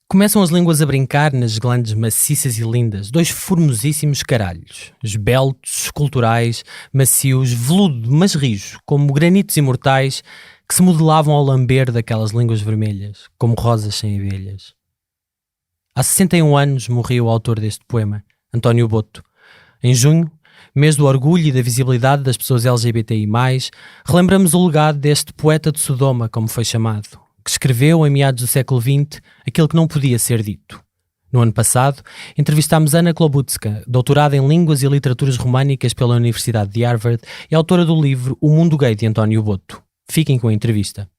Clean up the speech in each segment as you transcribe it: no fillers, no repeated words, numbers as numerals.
Começam as línguas a brincar nas glandes maciças e lindas, dois formosíssimos caralhos, esbeltos, esculturais, macios, veludo, mas rijos, como granitos imortais que se modelavam ao lamber daquelas línguas vermelhas, como rosas sem abelhas. Há 61 anos morreu o autor deste poema, António Boto. Em junho, mês do orgulho e da visibilidade das pessoas LGBTI+, relembramos o legado deste poeta de Sodoma, como foi chamado, que escreveu, em meados do século XX, aquilo que não podia ser dito. No ano passado, entrevistámos Anna Klobutska, doutorada em Línguas e Literaturas Românicas pela Universidade de Harvard e autora do livro O Mundo Gay de António Boto. Fiquem com a entrevista.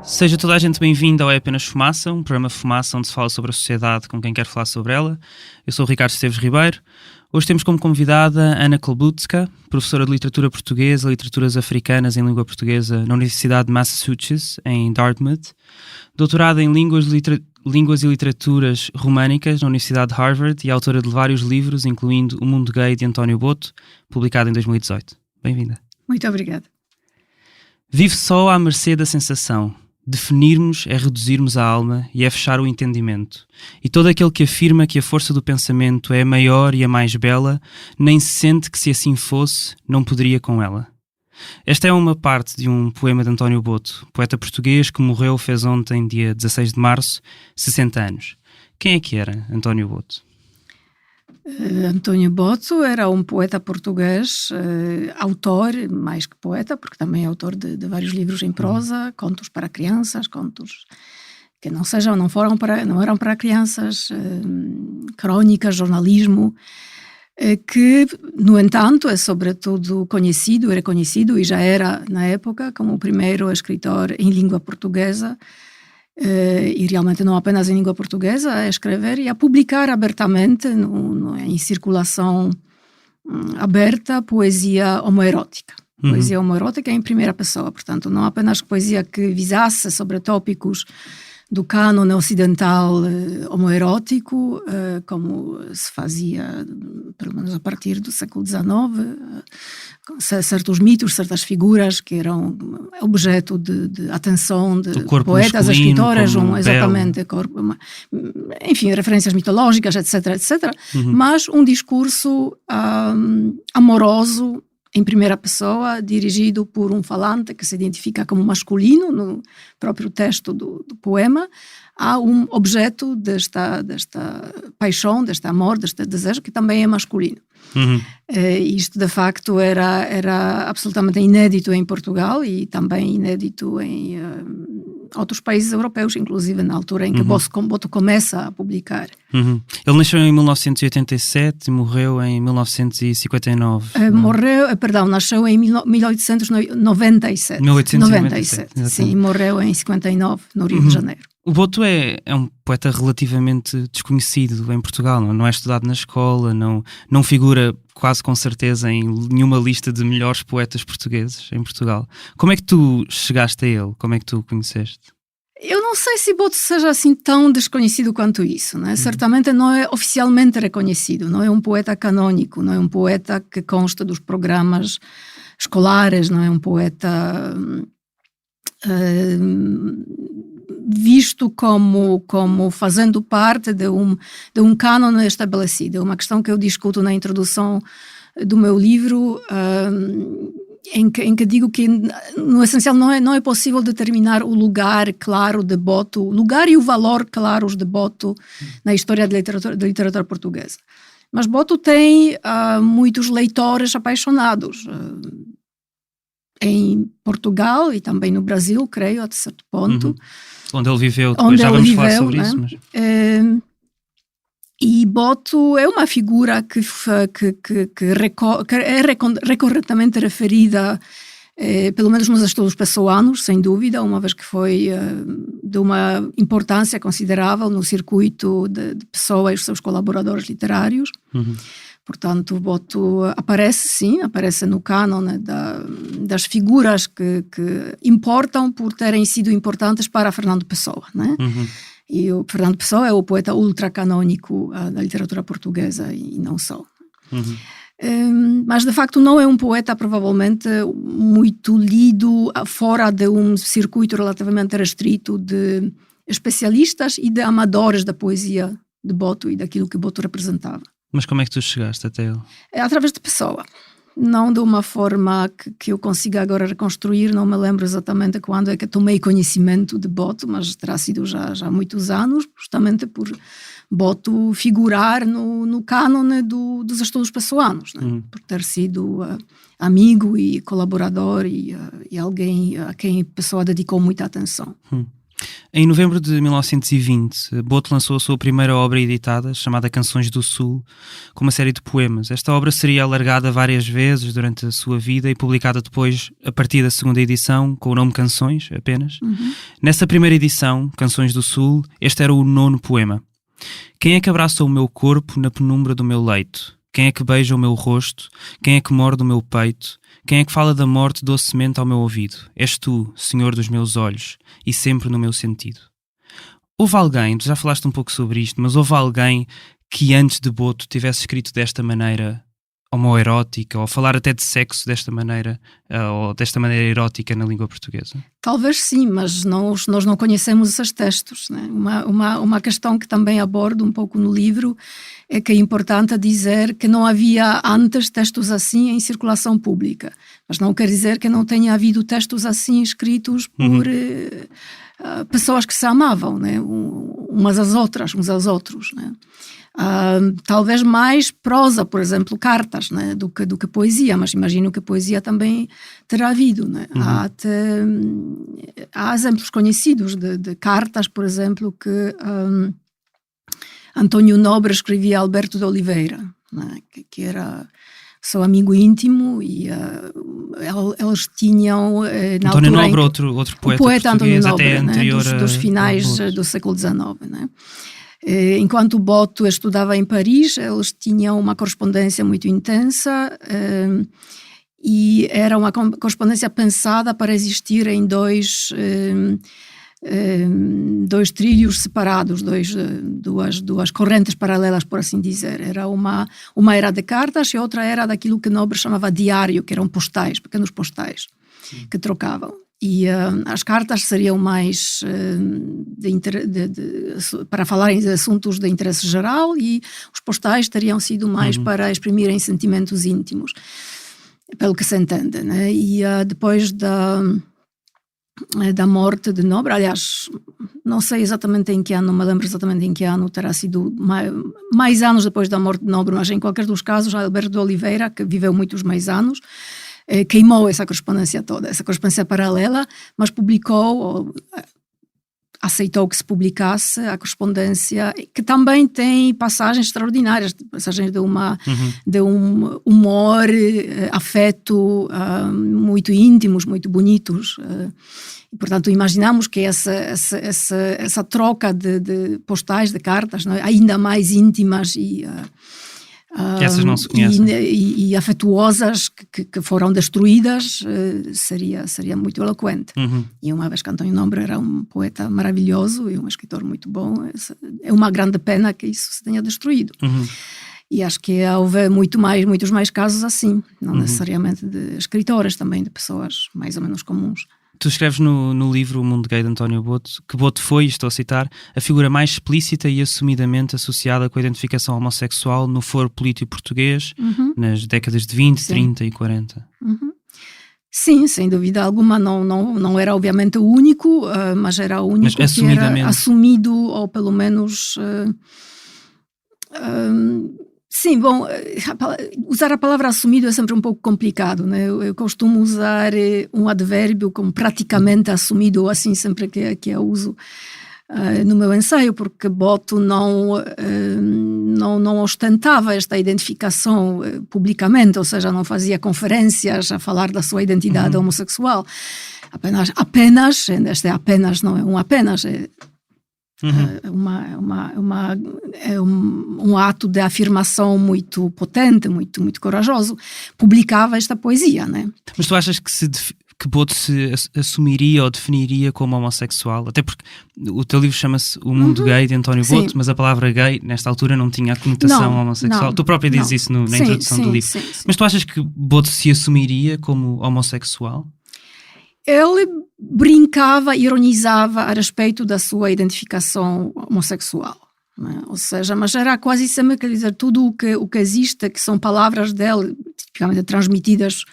Seja toda a gente bem-vinda ao É Apenas Fumaça, um programa Fumaça onde se fala sobre a sociedade com quem quer falar sobre ela. Eu sou o Ricardo Esteves Ribeiro. Hoje temos como convidada Anna Klobutska, professora de Literatura Portuguesa e Literaturas Africanas em Língua Portuguesa na Universidade de Massachusetts, em Dartmouth, doutorada em Línguas e Literaturas Românicas na Universidade de Harvard e autora de vários livros, incluindo O Mundo Gay de António Boto, publicado em 2018. Bem-vinda. Muito obrigada. Vive só à mercê da sensação. Definirmos é reduzirmos a alma e é fechar o entendimento. E todo aquele que afirma que a força do pensamento é a maior e a mais bela, nem se sente que se assim fosse, não poderia com ela. Esta é uma parte de um poema de António Boto, poeta português que morreu fez ontem, dia 16 de março, 60 anos. Quem é que era António Boto? António Boto era um poeta português, autor, mais que poeta, porque também é autor de vários livros em prosa, contos para crianças, contos que não eram para crianças, crónicas, jornalismo, que, no entanto, é sobretudo conhecido e reconhecido, e já era, na época, como o primeiro escritor em língua portuguesa, e realmente não apenas em língua portuguesa, a escrever e a publicar abertamente em circulação aberta poesia homoerótica. Poesia homoerótica em primeira pessoa, portanto, não apenas poesia que visasse sobre tópicos do cânone ocidental homoerótico, como se fazia, pelo menos a partir do século XIX, certos mitos, certas figuras que eram objeto de atenção de poetas, escritores, exatamente, enfim, referências mitológicas, etc., etc., mas um discurso amoroso, em primeira pessoa, dirigido por um falante que se identifica como masculino no próprio texto do poema, há um objeto desta paixão, deste amor, deste desejo, que também é masculino. Isto, de facto, era absolutamente inédito em Portugal e também inédito em outros países europeus, inclusive na altura em que Boto começa a publicar. Ele nasceu em 1987 e morreu em 1959. Nasceu em 1897. 1897. Sim, e morreu em 59, no Rio de Janeiro. O Boto é um poeta relativamente desconhecido em Portugal, não é estudado na escola, não figura quase com certeza em nenhuma lista de melhores poetas portugueses em Portugal. Como é que tu chegaste a ele? Como é que tu o conheceste? Eu não sei se Boto seja assim tão desconhecido quanto isso, né? Certamente não é oficialmente reconhecido, não é um poeta canônico, não é um poeta que consta dos programas escolares, não é um poeta visto como fazendo parte de um cânone estabelecido. É uma questão que eu discuto na introdução do meu livro, em que digo que, no essencial, não é possível determinar o lugar claro de Boto, o lugar e o valor claros de Boto na história da literatura portuguesa. Mas Boto tem muitos leitores apaixonados, em Portugal e também no Brasil, creio, até certo ponto. Onde ele viveu, depois já vamos falar sobre isso. Mas... E Boto é uma figura que é recorrentemente referida, pelo menos nos estudos pessoanos, sem dúvida, uma vez que foi de uma importância considerável no circuito de Pessoa e os seus colaboradores literários. Portanto, Boto aparece no cânone das figuras que importam por terem sido importantes para Fernando Pessoa, né? E o Fernando Pessoa é o poeta ultracanônico da literatura portuguesa e não só. Mas, de facto, não é um poeta provavelmente muito lido fora de um circuito relativamente restrito de especialistas e de amadores da poesia de Boto e daquilo que Boto representava. Mas como é que tu chegaste até ele? É através de Pessoa. Não de uma forma que eu consiga agora reconstruir, não me lembro exatamente quando é que tomei conhecimento de Boto, mas terá sido já há muitos anos, justamente por Boto figurar no cânone dos estudos pessoanos, né? Por ter sido amigo e colaborador e alguém a quem Pessoa dedicou muita atenção. Em novembro de 1920, Boto lançou a sua primeira obra editada, chamada Canções do Sul, com uma série de poemas. Esta obra seria alargada várias vezes durante a sua vida e publicada depois, a partir da segunda edição, com o nome Canções, apenas. Nessa primeira edição, Canções do Sul, este era o 9º poema. Quem é que abraça o meu corpo na penumbra do meu leito? Quem é que beija o meu rosto? Quem é que morde o meu peito? Quem é que fala da morte docemente ao meu ouvido? És tu, Senhor dos meus olhos, e sempre no meu sentido. Houve alguém, tu já falaste um pouco sobre isto, mas houve alguém que antes de Boto tivesse escrito desta maneira homoerótica, ou falar até de sexo desta maneira, ou desta maneira erótica na língua portuguesa? Talvez sim, mas nós não conhecemos esses textos, né? Uma questão que também abordo um pouco no livro é que é importante dizer que não havia antes textos assim em circulação pública, mas não quer dizer que não tenha havido textos assim escritos por pessoas que se amavam, né? Umas às outras, uns aos outros, né? Talvez mais prosa, por exemplo, cartas, né, do que poesia, mas imagino que poesia também terá havido, né? Há exemplos conhecidos de cartas, por exemplo, que Antônio Nobre escrevia a Alberto de Oliveira, né, que era seu amigo íntimo, e eles tinham na Antônio altura Nobre, outro poeta Antônio Nobre, até anterior, né, dos finais do século XIX, né? Enquanto Boto estudava em Paris, eles tinham uma correspondência muito intensa e era uma correspondência pensada para existir em dois trilhos separados, duas correntes paralelas, por assim dizer. Era uma era de cartas e outra era daquilo que Nobre chamava diário, que eram postais, pequenos postais, que trocavam. E as cartas seriam mais para falarem de assuntos de interesse geral, e os postais teriam sido mais para exprimirem sentimentos íntimos, pelo que se entende, né? E depois da morte de Nobre, aliás, não sei exatamente em que ano, não me lembro exatamente em que ano, terá sido mais anos depois da morte de Nobre, mas em qualquer dos casos, Alberto de Oliveira, que viveu muitos mais anos, queimou essa correspondência toda, essa correspondência paralela, mas publicou, ou aceitou que se publicasse a correspondência, que também tem passagens extraordinárias, passagens de um humor, afeto muito íntimos, muito bonitos. E, portanto, imaginamos que essa troca de postais, de cartas, não é? Ainda mais íntimas que essas não se conhecem. E afetuosas que foram destruídas, seria muito eloquente. E uma vez que Antônio Nobre era um poeta maravilhoso e um escritor muito bom, é uma grande pena que isso se tenha destruído. E acho que houve muitos mais casos assim, não necessariamente de escritores, também de pessoas mais ou menos comuns. Tu escreves no livro O Mundo Gay de António Boto que Boto foi, estou a citar, a figura mais explícita e assumidamente associada com a identificação homossexual no foro político português nas décadas de 20, Sim. 30 e 40. Sim, sem dúvida alguma, não era obviamente o único, mas era o único que era assumido, ou pelo menos... Sim, bom, usar a palavra assumido é sempre um pouco complicado, né? Eu costumo usar um advérbio como praticamente assumido, ou assim sempre que eu uso no meu ensaio, porque Boto não ostentava esta identificação publicamente, ou seja, não fazia conferências a falar da sua identidade homossexual. Apenas, este apenas não é um apenas, É um ato de afirmação muito potente, muito, muito corajoso. Publicava esta poesia, né? Mas tu achas que Boto se assumiria ou definiria como homossexual? Até porque o teu livro chama-se O Mundo Gay, de António Boto, mas a palavra gay, nesta altura, não tinha a conotação homossexual. Tu própria dizes isso na introdução do livro. Sim. Mas tu achas que Boto se assumiria como homossexual? Ele brincava, ironizava a respeito da sua identificação homossexual, né? Ou seja, mas era quase sempre, quer dizer, tudo o que existe, que são palavras dele, tipicamente transmitidas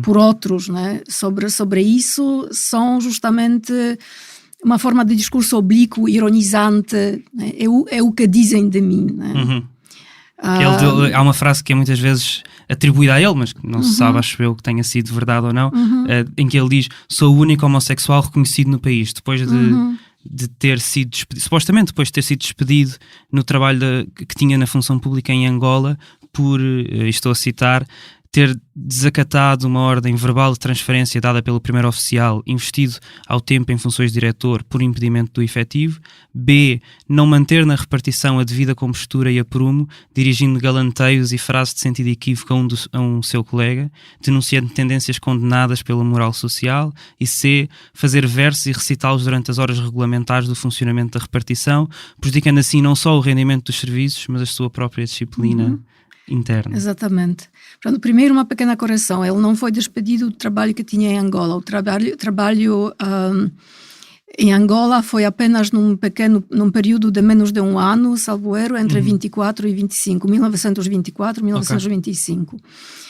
por outros, né? sobre isso, são justamente uma forma de discurso oblíquo, ironizante, né? É o que dizem de mim, né? Há uma frase que é muitas vezes atribuída a ele, mas que não se sabe, acho eu, que tenha sido verdade ou não, em que ele diz: sou o único homossexual reconhecido no país, depois de ter sido despedido, supostamente depois de ter sido despedido no trabalho que tinha na função pública em Angola, por, estou a citar, ter desacatado uma ordem verbal de transferência dada pelo primeiro oficial, investido ao tempo em funções de diretor por impedimento do efetivo. B. Não manter na repartição a devida compostura e aprumo, dirigindo galanteios e frases de sentido equívoco a um seu colega, denunciando tendências condenadas pela moral social. E C. Fazer versos e recitá-los durante as horas regulamentares do funcionamento da repartição, prejudicando assim não só o rendimento dos serviços, mas a sua própria disciplina interna. Exatamente. Portanto, primeiro uma pequena correção. Ele não foi despedido do trabalho que tinha em Angola. O trabalho em Angola foi apenas num período de menos de um ano, salvo erro, entre 24 e 25, 1924 e 1925.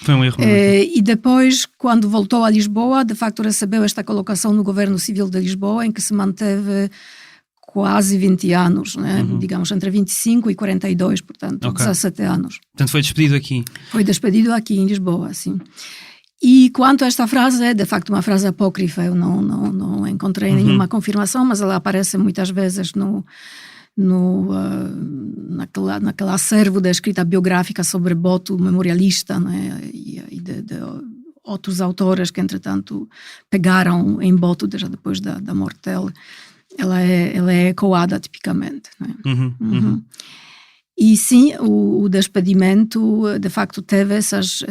Foi um erro. E depois, quando voltou a Lisboa, de facto recebeu esta colocação no Governo Civil de Lisboa, em que se manteve quase 20 anos, né? Digamos, entre 25 e 42, portanto, 17 anos. Portanto, foi despedido aqui? Foi despedido aqui em Lisboa, sim. E quanto a esta frase, é de facto uma frase apócrifa, eu não encontrei nenhuma confirmação, mas ela aparece muitas vezes naquele acervo da escrita biográfica sobre Boto, memorialista, né? E de outros autores que, entretanto, pegaram em Boto já depois da morte dele. Ela é ecoada tipicamente, né? E sim, o despedimento de facto teve essas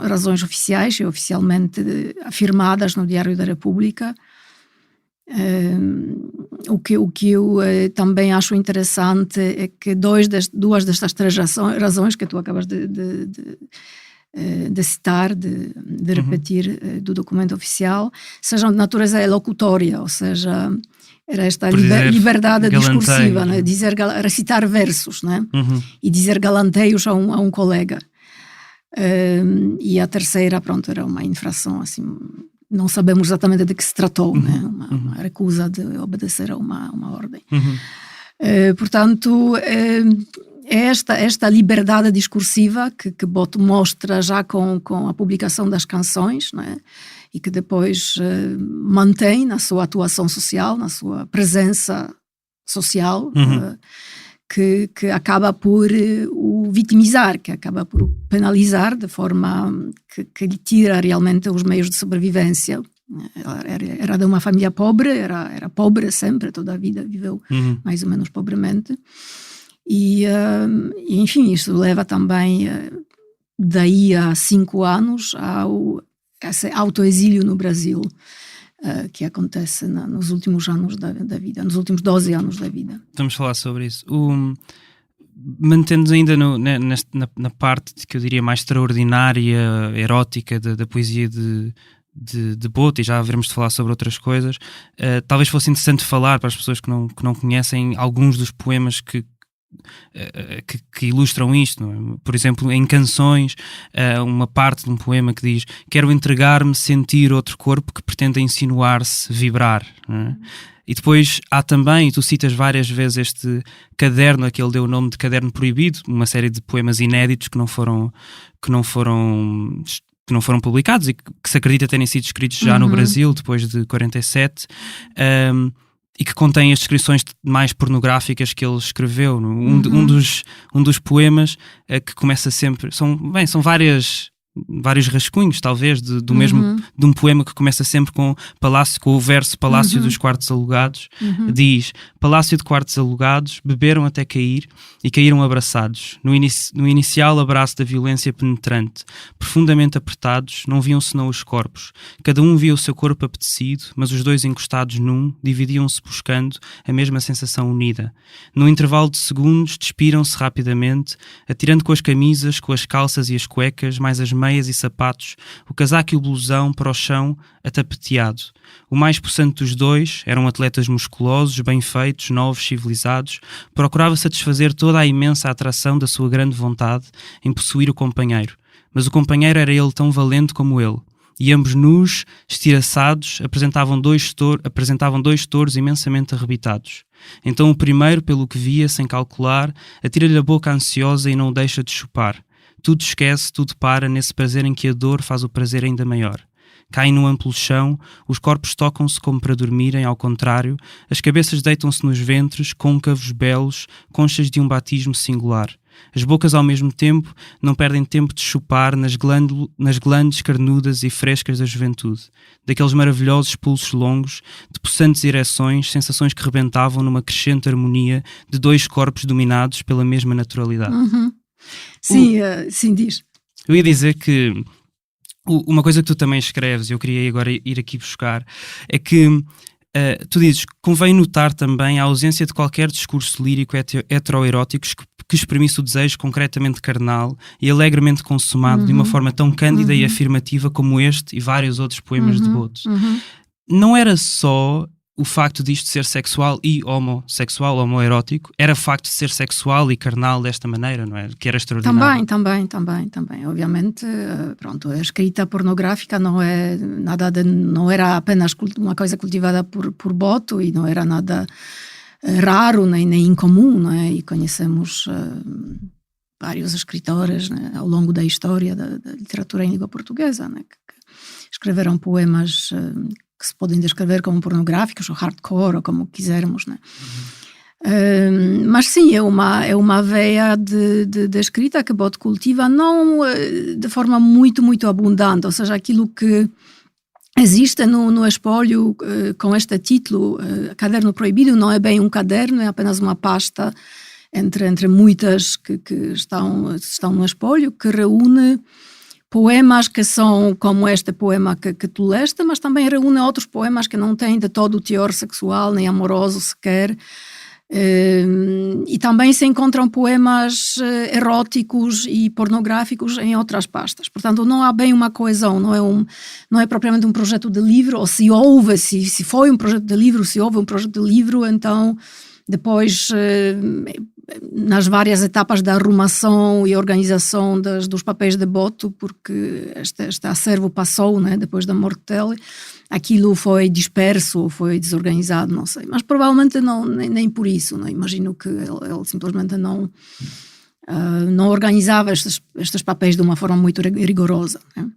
razões oficiais e oficialmente afirmadas no Diário da República. O que eu também acho interessante é que duas destas três razões que tu acabas de citar, de repetir do documento oficial, sejam de natureza elocutória, ou seja, era esta liberdade discursiva, né? Recitar versos, né? E dizer galanteios a um colega. E a terceira, pronto, era uma infração, assim, não sabemos exatamente de que se tratou, né? Uma recusa de obedecer a uma ordem. Portanto, esta liberdade discursiva que Boto mostra já com a publicação das canções, né? E que depois mantém na sua atuação social, na sua presença social, que acaba por o vitimizar, que acaba por o penalizar de forma que lhe tira realmente os meios de sobrevivência. Era de uma família pobre, era pobre sempre, toda a vida viveu mais ou menos pobremente. E enfim, isso leva também, daí a 5 anos, esse autoexílio no Brasil, que acontece nos últimos anos da vida, nos últimos 12 anos da vida. Vamos falar sobre isso. Mantendo-nos ainda na parte que eu diria mais extraordinária, erótica da poesia de Boto, e já haveremos de falar sobre outras coisas, talvez fosse interessante falar para as pessoas que não conhecem alguns dos poemas que ilustram isto, não é? Por exemplo, em Canções, uma parte de um poema que diz: quero entregar-me, sentir outro corpo que pretenda insinuar-se, vibrar, não é? E depois há também, e tu citas várias vezes este caderno a que ele deu o nome de Caderno Proibido, uma série de poemas inéditos que não foram publicados e que se acredita terem sido escritos já no Brasil depois de 47, e que contém as descrições mais pornográficas que ele escreveu. Um dos poemas que começa sempre... São várias vários rascunhos, talvez, do mesmo, de um poema que começa sempre com o verso Palácio dos Quartos Alugados. Diz: Palácio de quartos alugados, beberam até cair e caíram abraçados. No inicial abraço da violência penetrante, profundamente apertados, não viam senão os corpos. Cada um via o seu corpo apetecido, mas os dois encostados num, dividiam-se buscando a mesma sensação unida. Num intervalo de segundos, despiram-se rapidamente, atirando com as camisas, com as calças e as cuecas, mais as meias e sapatos, o casaco e o blusão para o chão, atapeteado. O mais possante dos dois, eram atletas musculosos, bem feitos, novos, civilizados, procurava satisfazer toda a imensa atração da sua grande vontade em possuir o companheiro. Mas o companheiro era ele tão valente como ele. E ambos nus, estiraçados, apresentavam dois touros imensamente arrebitados. Então o primeiro, pelo que via, sem calcular, atira-lhe a boca ansiosa e não o deixa de chupar. Tudo esquece, tudo para nesse prazer em que a dor faz o prazer ainda maior. Caem no amplo chão, os corpos tocam-se como para dormirem, ao contrário, as cabeças deitam-se nos ventres, côncavos, belos, conchas de um batismo singular. As bocas ao mesmo tempo não perdem tempo de chupar nas glândulas carnudas e frescas da juventude, daqueles maravilhosos pulsos longos, de possantes ereções, sensações que rebentavam numa crescente harmonia de dois corpos dominados pela mesma naturalidade. Sim, sim, diz. Eu ia dizer que uma coisa que tu também escreves, eu queria agora ir aqui buscar, é que tu dizes: convém notar também a ausência de qualquer discurso lírico heteroerótico que exprimisse o desejo concretamente carnal e alegremente consumado de uma forma tão cândida e afirmativa como este e vários outros poemas de Boto. Não era só o facto disto ser sexual e homossexual, homoerótico, era o facto de ser sexual e carnal desta maneira, não é? Que era extraordinário. Também. Obviamente, pronto, a escrita pornográfica não era apenas uma coisa cultivada por Boto e não era nada raro nem incomum, não é? E conhecemos vários escritores, né, ao longo da história da literatura em língua portuguesa, né, que escreveram poemas que se podem descrever como pornográficos ou hardcore, ou como quisermos, né? Mas sim, é uma veia de escrita que Boto cultiva, não de forma muito, muito abundante, ou seja, aquilo que existe no espólio com este título, Caderno Proibido, não é bem um caderno, é apenas uma pasta entre muitas que estão no espólio, que reúne poemas que são como este poema que tu leste, mas também reúne outros poemas que não têm de todo o teor sexual nem amoroso sequer. E também se encontram poemas eróticos e pornográficos em outras pastas. Portanto, não há bem uma coesão, não é propriamente um projeto de livro, ou se foi um projeto de livro, se houve um projeto de livro, então depois nas várias etapas da arrumação e organização dos papéis de Boto, porque este acervo passou, né, depois da morte dele, aquilo foi disperso ou foi desorganizado, não sei. Mas provavelmente nem por isso. Não? Imagino que ele simplesmente não organizava estes papéis de uma forma muito rigorosa. Né?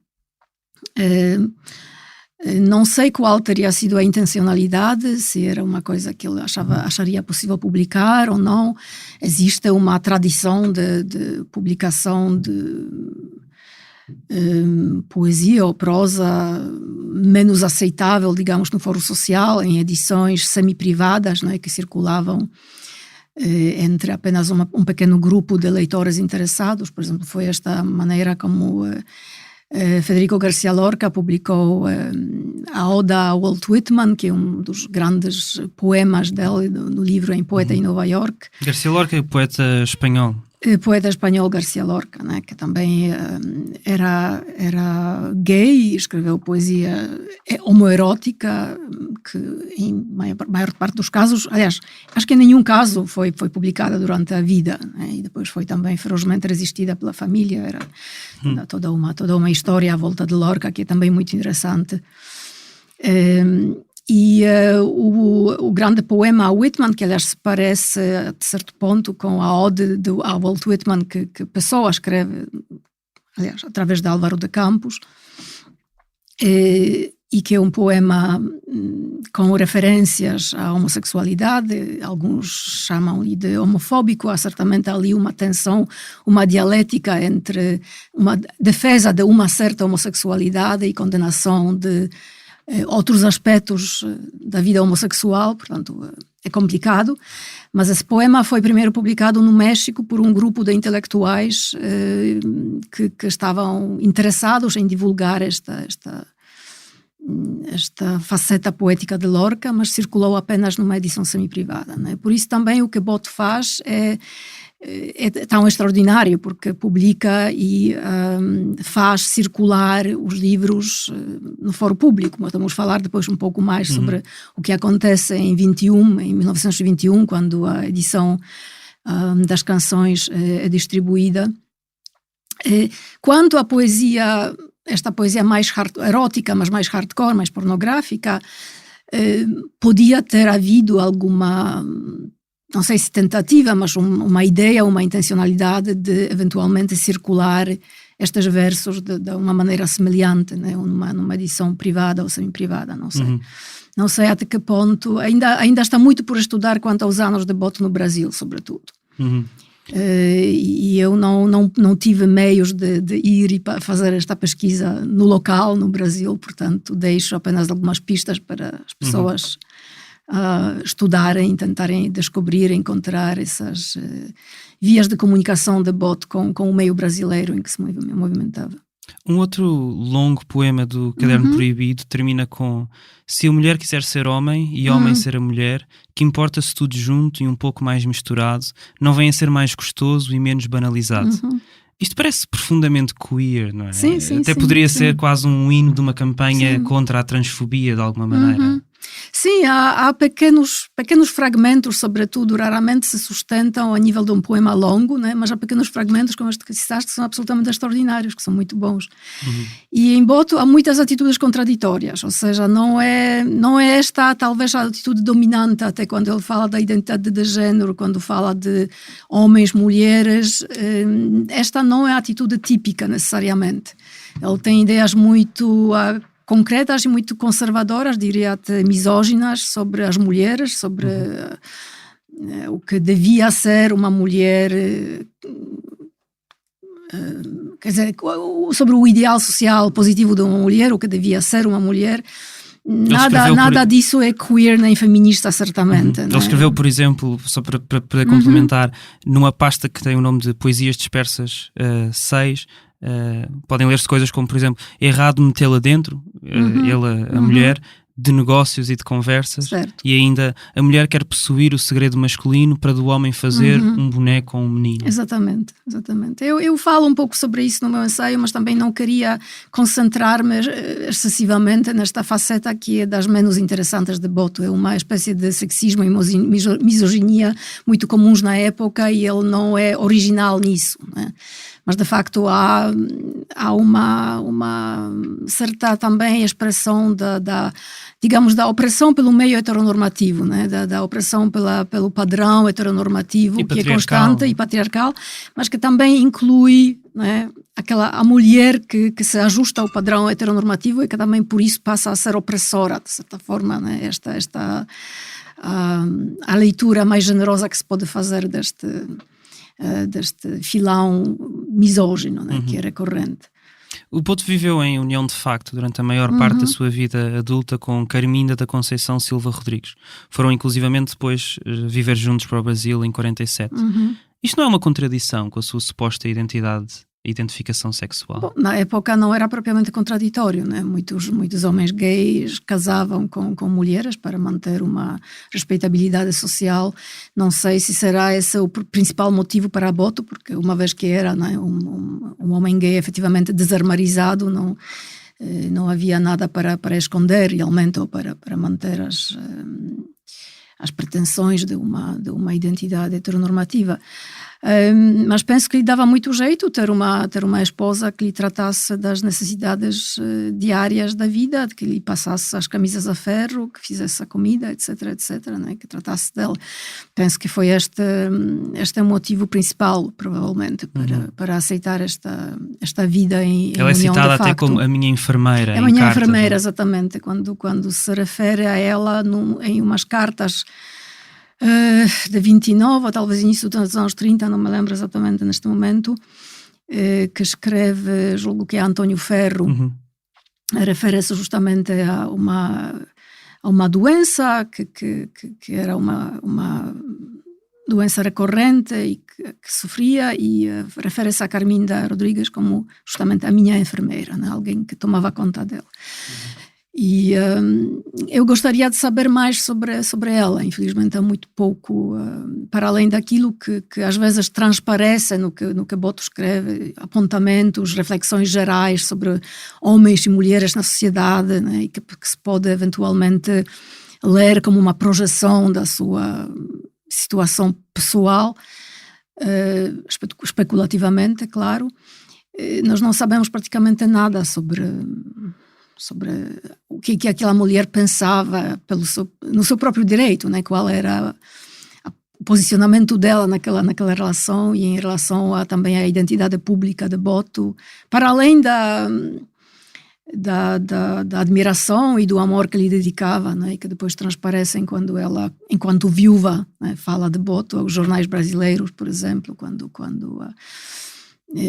Não sei qual teria sido a intencionalidade, se era uma coisa que ele acharia possível publicar ou não. Existe uma tradição de publicação de poesia ou prosa menos aceitável, digamos, no foro social, em edições semi-privadas, não é, que circulavam entre apenas um pequeno grupo de leitores interessados. Por exemplo, foi esta maneira como Federico García Lorca publicou a Oda a Walt Whitman, que é um dos grandes poemas dele no livro Em Poeta em Nova York. García Lorca é poeta espanhol. Poeta espanhol García Lorca, né, que também era gay, escreveu poesia homoerótica, que em maior parte dos casos, aliás, acho que em nenhum caso foi publicada durante a vida, né, e depois foi também ferozmente resistida pela família. Era toda uma história à volta de Lorca que é também muito interessante. E o grande poema a Whitman, que aliás se parece a certo ponto com a ode a Walt Whitman que Pessoa escreve, aliás, através de Álvaro de Campos, e que é um poema com referências à homossexualidade. Alguns chamam-lhe de homofóbico. Há certamente ali uma tensão, uma dialética entre uma defesa de uma certa homossexualidade e condenação de outros aspectos da vida homossexual. Portanto, é complicado. Mas esse poema foi primeiro publicado no México por um grupo de intelectuais que estavam interessados em divulgar esta faceta poética de Lorca, mas circulou apenas numa edição semi-privada, né? Por isso também o que Boto faz é tão extraordinário, porque publica e faz circular os livros no foro público. Mas vamos falar depois um pouco mais sobre o que acontece em 1921, quando a edição das canções é distribuída. Quanto à poesia, esta poesia mais erótica, mas mais hardcore, mais pornográfica, podia ter havido alguma, não sei se tentativa, mas uma ideia, uma intencionalidade de eventualmente circular estes versos de uma maneira semelhante, né? numa edição privada ou semi-privada, não sei. Não sei até que ponto, ainda está muito por estudar quanto aos anos de Boto no Brasil, sobretudo. E eu não tive meios de ir e fazer esta pesquisa no local, no Brasil, portanto deixo apenas algumas pistas para as pessoas estudarem, tentarem descobrir, encontrar essas vias de comunicação de Boto com o meio brasileiro em que se movimentava. Um outro longo poema do Caderno Proibido termina com: se a mulher quiser ser homem e homem ser a mulher, que importa-se tudo junto e um pouco mais misturado, não vem a ser mais gostoso e menos banalizado. Isto parece profundamente queer, não é? Sim, Até poderia ser quase um hino de uma campanha contra a transfobia, de alguma maneira. Sim, há pequenos fragmentos, sobretudo, raramente se sustentam a nível de um poema longo, né? Mas há pequenos fragmentos, como este que citaste, que são absolutamente extraordinários, que são muito bons. E em Boto há muitas atitudes contraditórias, ou seja, não é esta talvez a atitude dominante, até quando ele fala da identidade de género, quando fala de homens, mulheres, esta não é a atitude típica necessariamente. Ele tem ideias muito concretas e muito conservadoras, diria até misóginas, sobre as mulheres, sobre o que devia ser uma mulher, quer dizer, sobre o ideal social positivo de uma mulher, o que devia ser uma mulher. Nada disso é queer nem feminista, certamente. Ele escreveu, por exemplo, só para complementar, numa pasta que tem o nome de Poesias Dispersas 6, podem ler-se coisas como, por exemplo, errado metê-la dentro, a mulher, de negócios e de conversas, certo. E ainda a mulher quer possuir o segredo masculino para do homem fazer um boneco ou um menino. Exatamente. Eu falo um pouco sobre isso no meu ensaio, mas também não queria concentrar-me excessivamente nesta faceta que é das menos interessantes de Boto. É uma espécie de sexismo e misoginia muito comuns na época e ele não é original nisso, né? Mas de facto há uma certa também expressão digamos, da opressão pelo meio heteronormativo, né? da opressão pelo padrão heteronormativo, que é constante e patriarcal, mas que também inclui, né, a mulher que se ajusta ao padrão heteronormativo e que também por isso passa a ser opressora, de certa forma, né? A leitura mais generosa que se pode fazer deste filão misógino, né, que é recorrente. O Boto viveu em união de facto durante a maior parte da sua vida adulta com Carminda da Conceição Silva Rodrigues. Foram inclusivamente depois viver juntos para o Brasil em 47. Isto não é uma contradição com a sua suposta identificação sexual? Bom, na época não era propriamente contraditório, né? Muitos homens gays casavam com mulheres para manter uma respeitabilidade social. Não sei se será esse o principal motivo para Boto, porque uma vez que era, né, um homem gay efetivamente desarmarizado, não havia nada para esconder realmente ou para manter as pretensões de uma identidade heteronormativa. Mas penso que lhe dava muito jeito ter uma esposa que lhe tratasse das necessidades diárias da vida, que lhe passasse as camisas a ferro, que fizesse a comida, etc, né? Que tratasse dela. Penso que foi este o motivo principal, provavelmente, para aceitar esta vida em Ela é união citada de até facto. como a minha enfermeira. É a minha enfermeira, exatamente, quando se refere a ela em umas cartas de 29, ou talvez início dos anos 30, não me lembro exatamente neste momento, que escreve, julgo que é António Ferro, refere-se justamente a uma doença que era uma doença recorrente e que sofria, e refere-se a Carminda Rodrigues como justamente a minha enfermeira, né? Alguém que tomava conta dela. E eu gostaria de saber mais sobre ela. Infelizmente há muito pouco, para além daquilo que às vezes transparece no que Boto escreve, apontamentos, reflexões gerais sobre homens e mulheres na sociedade, né? E que se pode eventualmente ler como uma projeção da sua situação pessoal, especulativamente, é claro. Nós não sabemos praticamente nada sobre o que aquela mulher pensava no seu próprio direito, né? Qual era o posicionamento dela naquela relação, e em relação também à identidade pública de Boto, para além da admiração e do amor que lhe dedicava, né? E que depois transparecem quando ela, enquanto viúva, né, fala de Boto aos jornais brasileiros, por exemplo, quando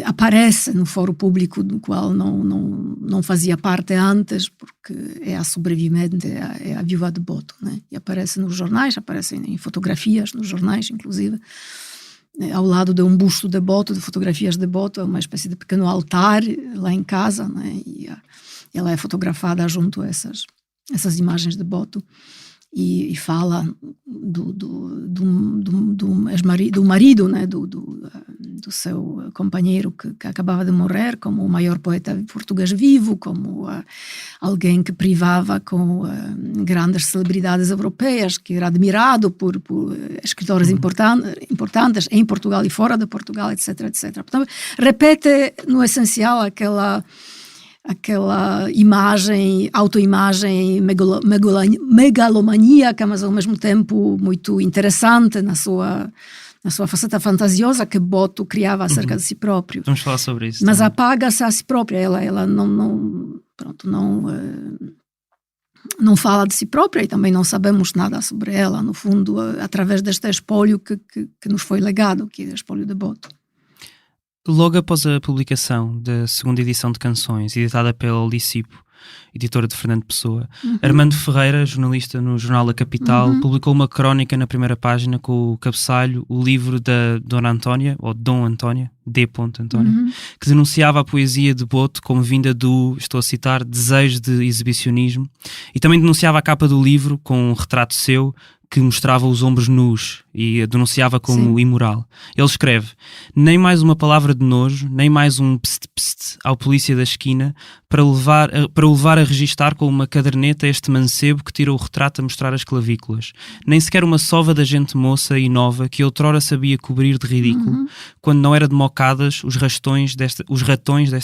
aparece no fórum público do qual não fazia parte antes, porque é a sobrevivente, é a viúva de Boto, né? E aparece nos jornais, aparece em fotografias nos jornais, inclusive, ao lado de um busto de Boto, de fotografias de Boto, é uma espécie de pequeno altar lá em casa, né? E ela é fotografada junto a essas imagens de Boto, e fala do marido, né? Do seu companheiro que acabava de morrer, como o maior poeta português vivo, como alguém que privava com grandes celebridades europeias, que era admirado por escritores importantes em Portugal e fora de Portugal, etc, etc. Portanto, repete no essencial aquela imagem, autoimagem megalomaníaca, mas ao mesmo tempo muito interessante na sua faceta fantasiosa que Boto criava acerca de si próprio. Vamos falar sobre isso. Mas também. apaga-se a si própria. Ela não fala de si própria, e também não sabemos nada sobre ela, no fundo, através deste espólio que nos foi legado, que é o espólio de Boto. Logo após a publicação da segunda edição de Canções, editada pela Licipo, editora de Fernando Pessoa, Armando Ferreira, jornalista no jornal A Capital, publicou uma crónica na primeira página com o cabeçalho O Livro da Dona Antónia, ou Dom Antónia, D. Antónia, que denunciava a poesia de Boto como vinda do, estou a citar, desejo de exibicionismo, e também denunciava a capa do livro com um retrato seu que mostrava os ombros nus e a denunciava como imoral. Ele escreve: nem mais uma palavra de nojo, nem mais um pst-pst ao polícia da esquina para o levar a registar com uma caderneta este mancebo que tira o retrato a mostrar as clavículas. Nem sequer uma sova da gente moça e nova que outrora sabia cobrir de ridículo, quando não era de mocadas os ratões desta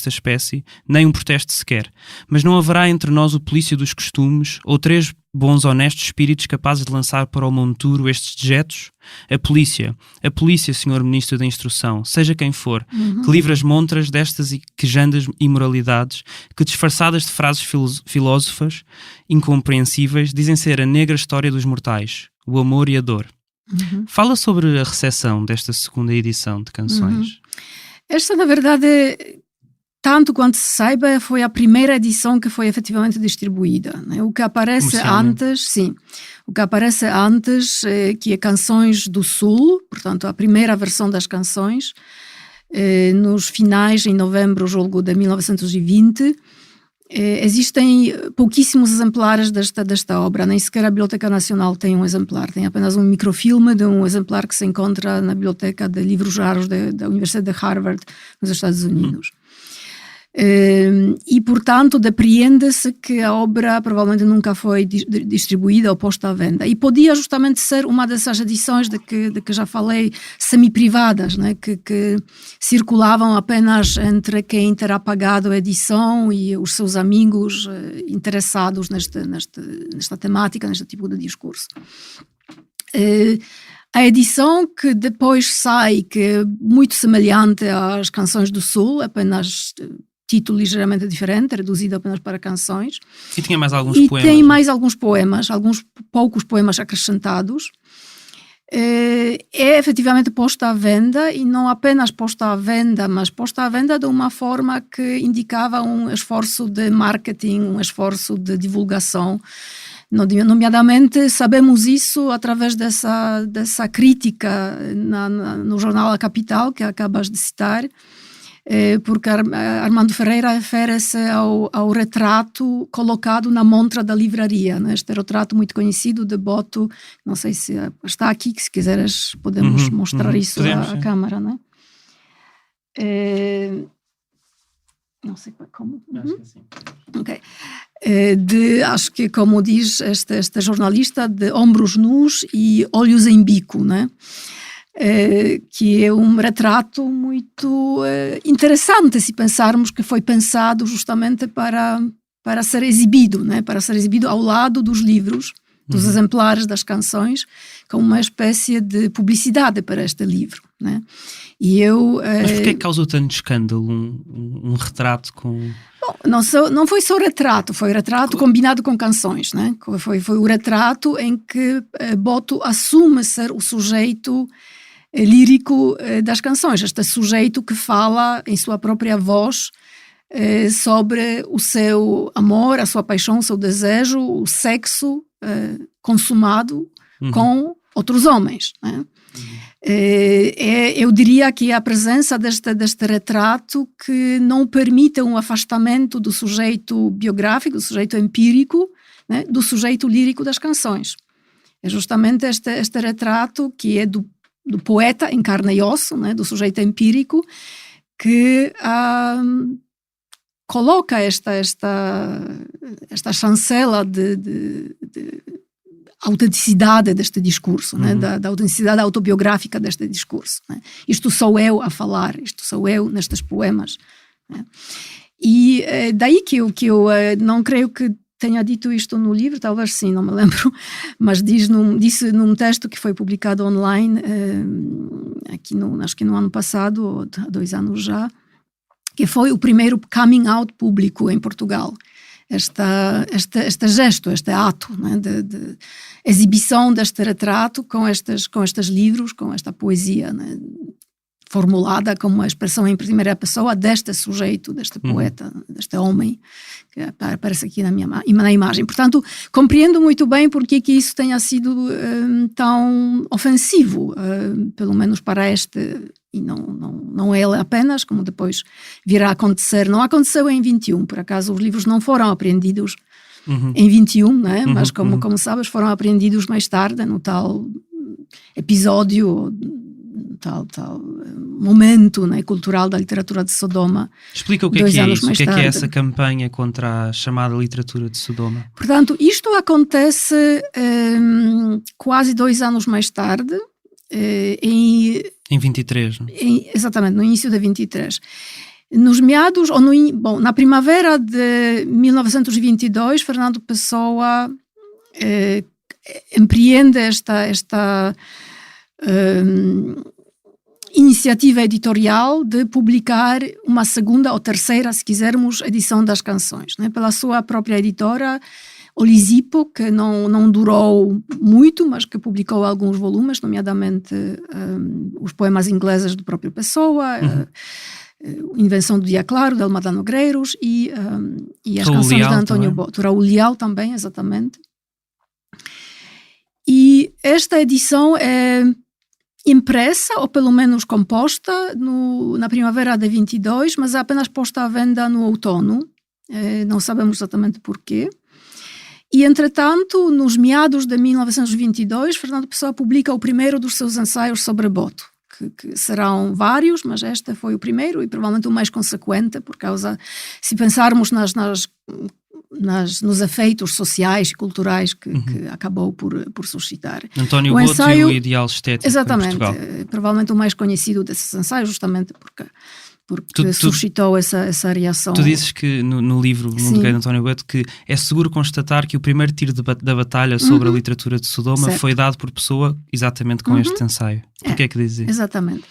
espécie, nem um protesto sequer. Mas não haverá entre nós o polícia dos costumes ou três bons honestos espíritos capazes de lançar para o monturo estes dejetos? A polícia, senhor Ministro da Instrução, seja quem for, que livre as montras destas e quejandas imoralidades, que disfarçadas de frases filósofas incompreensíveis, dizem ser a negra história dos mortais, o amor e a dor. Fala sobre a recepção desta segunda edição de Canções. Esta, na verdade, tanto quanto se saiba, foi a primeira edição que foi efetivamente distribuída, né? O que aparece antes, o que aparece antes, que é Canções do Sul, portanto a primeira versão das canções, nos finais, em novembro, julgo, de 1920, existem pouquíssimos exemplares desta obra, nem sequer a Biblioteca Nacional tem um exemplar, tem apenas um microfilme de um exemplar que se encontra na Biblioteca de Livros Raros da Universidade de Harvard, nos Estados Unidos. E, portanto, depreende-se que a obra provavelmente nunca foi distribuída ou posta à venda. E podia justamente ser uma dessas edições de que já falei, semi-privadas, né? que circulavam apenas entre quem terá pagado a edição e os seus amigos interessados nesta temática, neste tipo de discurso. A edição que depois sai, que é muito semelhante às Canções do Sul, apenas título ligeiramente diferente, reduzido apenas para canções. E tinha mais alguns e poemas. Tem mais alguns poemas, alguns poucos poemas acrescentados. É efetivamente posta à venda, e não apenas posta à venda, mas posta à venda de uma forma que indicava um esforço de marketing, um esforço de divulgação. Nomeadamente, sabemos isso através dessa crítica no jornal A Capital, que acabas de citar, porque Armando Ferreira refere-se ao retrato colocado na montra da livraria, né? Este retrato muito conhecido de Boto, não sei se está aqui, que se quiseres podemos mostrar isso à câmara, né? Não sei como. Acho que sim. Ok. Acho que, como diz esta jornalista, de ombros nus e olhos em bico, né? Que é um retrato muito interessante, se pensarmos que foi pensado justamente para ser exibido, né? Para ser exibido ao lado dos livros, dos exemplares das canções, como uma espécie de publicidade para este livro, né? E Mas porquê que causou tanto escândalo um retrato com... Bom, não foi só retrato, foi retrato combinado com canções, né? Foi o retrato em que Boto assume ser o sujeito lírico das canções, este sujeito que fala em sua própria voz sobre o seu amor, a sua paixão, o seu desejo, o sexo consumado com outros homens, né? Eu diria que a presença deste retrato que não permite um afastamento do sujeito biográfico, do sujeito empírico, né, do sujeito lírico das canções. É justamente este retrato que é do poeta em carne e osso, né, do sujeito empírico, que coloca esta chancela de autenticidade deste discurso, né? Da autenticidade autobiográfica deste discurso, né? Isto sou eu a falar, isto sou eu nestes poemas, né? E daí que eu não creio que tenha dito isto no livro, talvez sim, não me lembro, mas disse num texto que foi publicado online, acho que no ano passado, ou há 2 anos já, que foi o primeiro coming out público em Portugal. Este gesto, este ato, né, de exibição deste retrato com estes livros, com esta poesia, né, formulada como uma expressão em primeira pessoa deste sujeito, deste poeta, deste homem, que aparece aqui na imagem. Portanto, compreendo muito bem porque que isso tenha sido tão ofensivo, pelo menos para este, e não ele apenas, como depois virá a acontecer. Não aconteceu em 21, por acaso os livros não foram apreendidos em 21, né? Mas como sabes, foram apreendidos mais tarde, no tal episódio, tal momento, né, cultural da literatura de Sodoma. Explica o que é isso, o que é essa campanha contra a chamada literatura de Sodoma. Portanto, isto acontece quase 2 anos mais tarde, em 23, não? Exatamente, no início de 23. Nos meados, na primavera de 1922, Fernando Pessoa empreende esta iniciativa editorial de publicar uma segunda ou terceira, se quisermos, edição das canções, né? Pela sua própria editora, Olisipo, que não durou muito, mas que publicou alguns volumes, nomeadamente os poemas ingleses do próprio Pessoa, Invenção do Dia Claro, de Almada Negreiros, e as canções de António Boto. Raul Leal também, exatamente. E esta edição é impressa, ou pelo menos composta, na primavera de 22, mas é apenas posta à venda no outono. Não sabemos exatamente porquê. E, entretanto, nos meados de 1922, Fernando Pessoa publica o primeiro dos seus ensaios sobre Boto, que serão vários, mas este foi o primeiro e provavelmente o mais consequente, por causa, se pensarmos nos efeitos sociais e culturais que acabou por suscitar. António Boto e o ideal estético exatamente, em Portugal. Provavelmente o mais conhecido desses ensaios, justamente porque suscitou essa reação. Tu dizes que no livro Mundo Gay de António Boto que é seguro constatar que o primeiro tiro da batalha sobre a literatura de Sodoma foi dado por pessoa exatamente com este ensaio. Porquê é que dizes isso? Exatamente.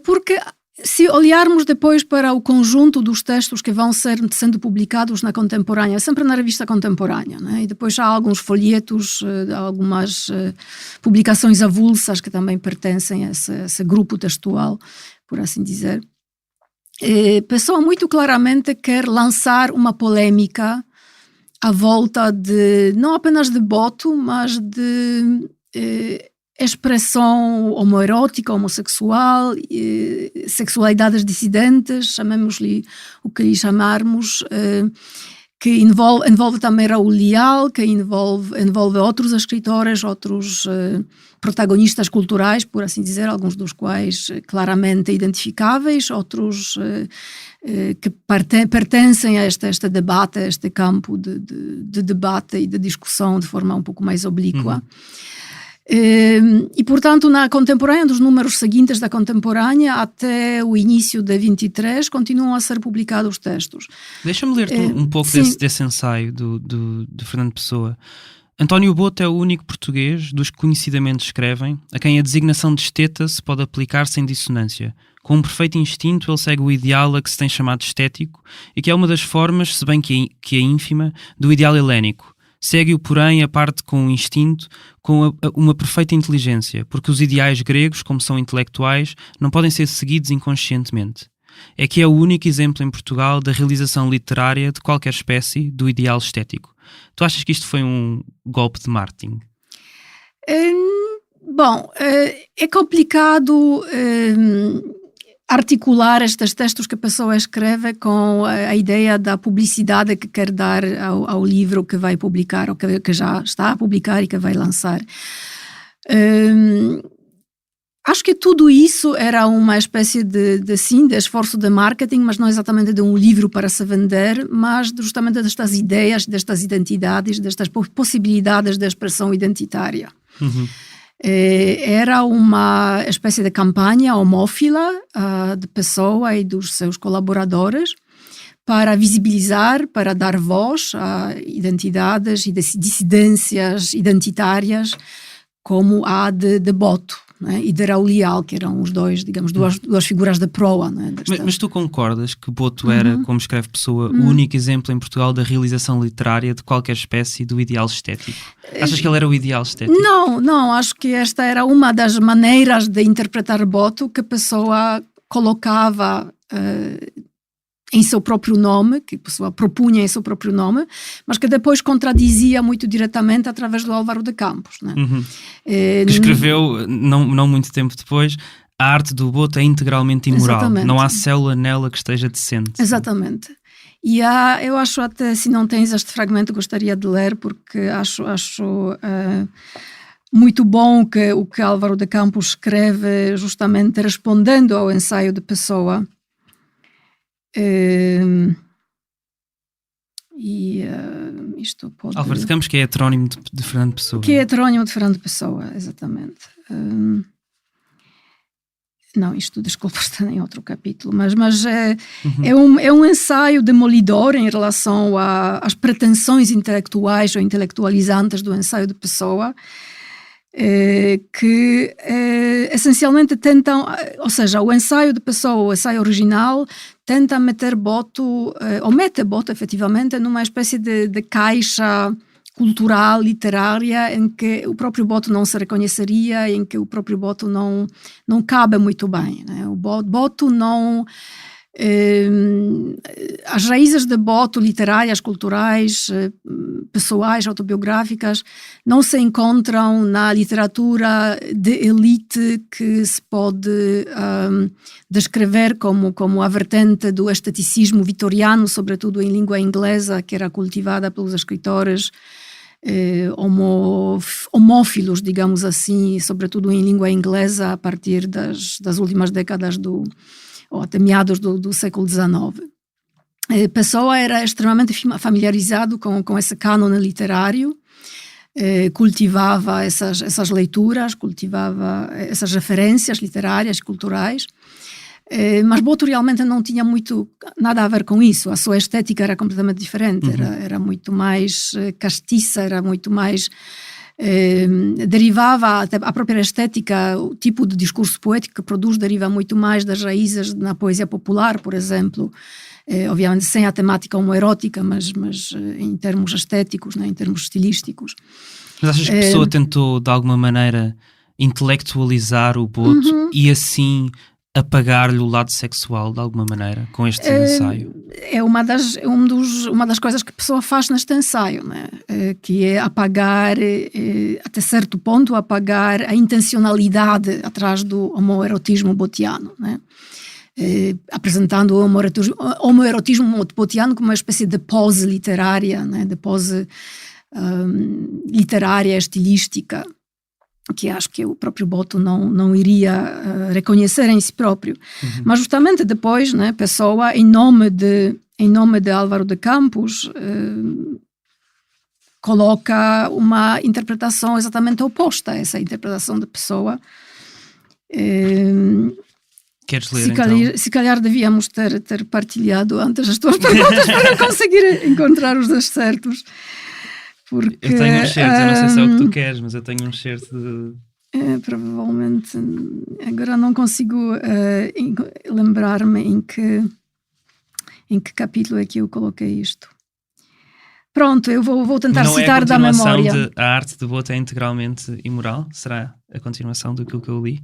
Porque se olharmos depois para o conjunto dos textos que vão sendo publicados na Contemporânea, sempre na revista Contemporânea, né? E depois há alguns folhetos, algumas publicações avulsas que também pertencem a esse grupo textual, por assim dizer. Pessoa muito claramente quer lançar uma polêmica à volta não apenas de Boto, mas de expressão homoerótica, homossexual, sexualidades dissidentes, chamemos-lhe o que lhe chamarmos, que envolve também Raul Leal, que envolve outros escritores, outros protagonistas culturais, por assim dizer, alguns dos quais claramente identificáveis, outros que pertencem a este debate, a este campo de debate e de discussão de forma um pouco mais oblíqua. E, portanto, na Contemporânea, dos números seguintes da Contemporânea até o início de 23, continuam a ser publicados textos. Deixa-me ler-te um pouco desse ensaio de Fernando Pessoa. António Boto é o único português dos que conhecidamente escrevem a quem a designação de esteta se pode aplicar sem dissonância. Com um perfeito instinto, ele segue o ideal a que se tem chamado estético e que é uma das formas, se bem que é ínfima, do ideal helénico. Segue-o, porém, a parte com o instinto, com uma perfeita inteligência, porque os ideais gregos, como são intelectuais, não podem ser seguidos inconscientemente. É que é o único exemplo em Portugal da realização literária de qualquer espécie do ideal estético. Tu achas que isto foi um golpe de marketing? Bom, é complicado articular estes textos que a pessoa escreve com a ideia da publicidade que quer dar ao livro que vai publicar, ou que já está a publicar e que vai lançar. Acho que tudo isso era uma espécie de esforço de marketing, mas não exatamente de um livro para se vender, mas justamente destas ideias, destas identidades, destas possibilidades de expressão identitária. Era uma espécie de campanha homófila de Pessoa e dos seus colaboradores para visibilizar, para dar voz a identidades e dissidências identitárias como a de Boto, né, e de Raul Leal, que eram os dois, digamos, duas figuras da proa. Né, mas tu concordas que Boto era, como escreve Pessoa, o único exemplo em Portugal da realização literária de qualquer espécie do ideal estético? Achas que ele era o ideal estético? Não, acho que esta era uma das maneiras de interpretar Boto que Pessoa colocava em seu próprio nome, que a pessoa propunha em seu próprio nome, mas que depois contradizia muito diretamente através do Álvaro de Campos. Né? Que escreveu, não muito tempo depois, a arte do Boto é integralmente imoral. Exatamente. Não há célula nela que esteja decente. Exatamente. E eu acho até, se não tens este fragmento, gostaria de ler, porque acho muito bom o que Álvaro de Campos escreve, justamente respondendo ao ensaio de Pessoa. Isto pode... Álvaro de Campos, que é heterónimo de Fernando Pessoa. Que é heterónimo de Fernando Pessoa, exatamente. Não, isto, desculpa, está em outro capítulo, mas é um ensaio demolidor em relação às pretensões intelectuais ou intelectualizantes do ensaio de Pessoa, que essencialmente tentam, ou seja, o ensaio de Pessoa, o ensaio original, tenta meter Boto, ou mete Boto efetivamente numa espécie de caixa cultural, literária, em que o próprio Boto não se reconheceria, em que o próprio Boto não cabe muito bem. Né? O Boto não... as raízes de Boto, literárias, culturais, pessoais, autobiográficas, não se encontram na literatura de elite que se pode descrever como a vertente do esteticismo vitoriano, sobretudo em língua inglesa, que era cultivada pelos escritores homófilos, digamos assim, sobretudo em língua inglesa, a partir das últimas décadas ou até meados do século XIX. Pessoa era extremamente familiarizado com esse cânone literário, cultivava essas leituras, cultivava essas referências literárias, culturais, mas Boto realmente não tinha nada a ver com isso. A sua estética era completamente diferente, era muito mais castiça, era muito mais... derivava até a própria estética, o tipo de discurso poético que produz deriva muito mais das raízes na poesia popular, por exemplo, obviamente sem a temática homoerótica, mas em termos estéticos, né, em termos estilísticos. Mas achas que a pessoa tentou de alguma maneira intelectualizar o Boto e assim apagar-lhe o lado sexual de alguma maneira com este ensaio? É uma das coisas que a pessoa faz neste ensaio, né? Que é apagar, até certo ponto, apagar a intencionalidade atrás do homoerotismo botiano, né? Apresentando o homoerotismo botiano como uma espécie de pose literária, né? De pose literária, estilística, que acho que o próprio Boto não iria reconhecer em si próprio. Mas justamente depois, né, Pessoa, em nome de Álvaro de Campos, coloca uma interpretação exatamente oposta a essa interpretação de Pessoa. Queres ler, então? Se calhar devíamos ter partilhado antes as tuas perguntas para eu conseguir encontrar os dois certos. Porque, eu tenho um certo, eu não sei se é o que tu queres, mas eu tenho um certo de... provavelmente, agora não consigo lembrar-me em que capítulo é que eu coloquei isto. Pronto, eu vou tentar citar da memória. A arte de Boto é integralmente imoral? Será a continuação daquilo que eu li?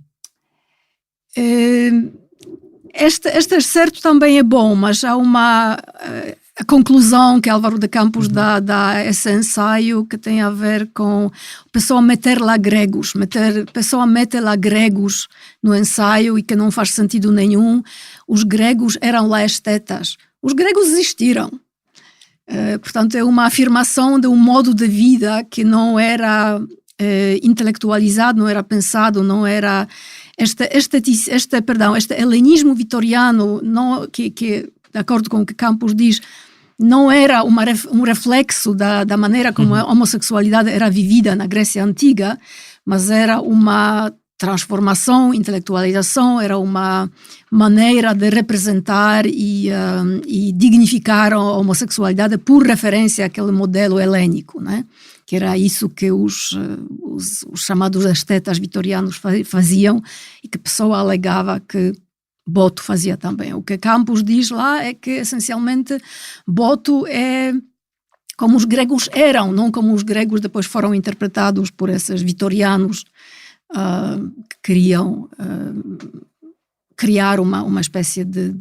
Este certo também é bom, mas há a conclusão que Álvaro de Campos dá a esse ensaio que tem a ver com a pessoa meter lá gregos, pessoa mete lá gregos no ensaio e que não faz sentido nenhum. Os gregos eram lá estetas. Os gregos existiram. Portanto, é uma afirmação de um modo de vida que não era intelectualizado, não era pensado, não era... Este helenismo vitoriano, que de acordo com o que Campos diz, não era um reflexo da maneira como a homossexualidade era vivida na Grécia Antiga, mas era uma transformação, intelectualização, era uma maneira de representar e dignificar a homossexualidade por referência àquele modelo helênico, né? Que era isso que os chamados estetas vitorianos faziam e que Pessoa alegava que Boto fazia também. O que Campos diz lá é que, essencialmente, Boto é como os gregos eram, não como os gregos depois foram interpretados por esses vitorianos que queriam criar uma espécie de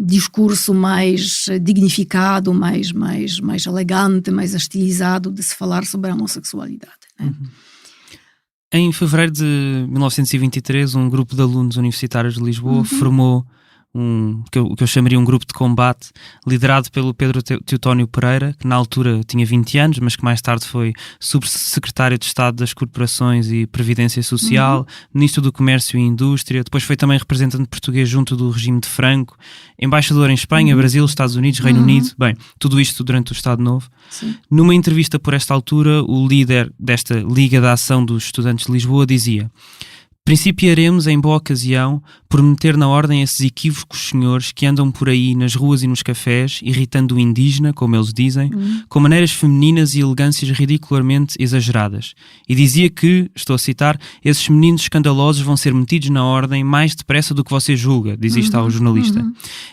discurso mais dignificado, mais elegante, mais estilizado de se falar sobre a homossexualidade, né? Em fevereiro de 1923, um grupo de alunos universitários de Lisboa formou o que eu chamaria um grupo de combate, liderado pelo Pedro Teutónio Pereira, que na altura tinha 20 anos, mas que mais tarde foi subsecretário de Estado das Corporações e Previdência Social, ministro do Comércio e Indústria, depois foi também representante português junto do regime de Franco, embaixador em Espanha, Brasil, Estados Unidos, Reino Unido, bem, tudo isto durante o Estado Novo. Sim. Numa entrevista por esta altura, o líder desta Liga da Ação dos Estudantes de Lisboa dizia: principiaremos em boa ocasião por meter na ordem esses equívocos senhores que andam por aí nas ruas e nos cafés, irritando o indígena, como eles dizem, com maneiras femininas e elegâncias ridicularmente exageradas. E dizia que, estou a citar, esses meninos escandalosos vão ser metidos na ordem mais depressa do que você julga, diz isto ao jornalista.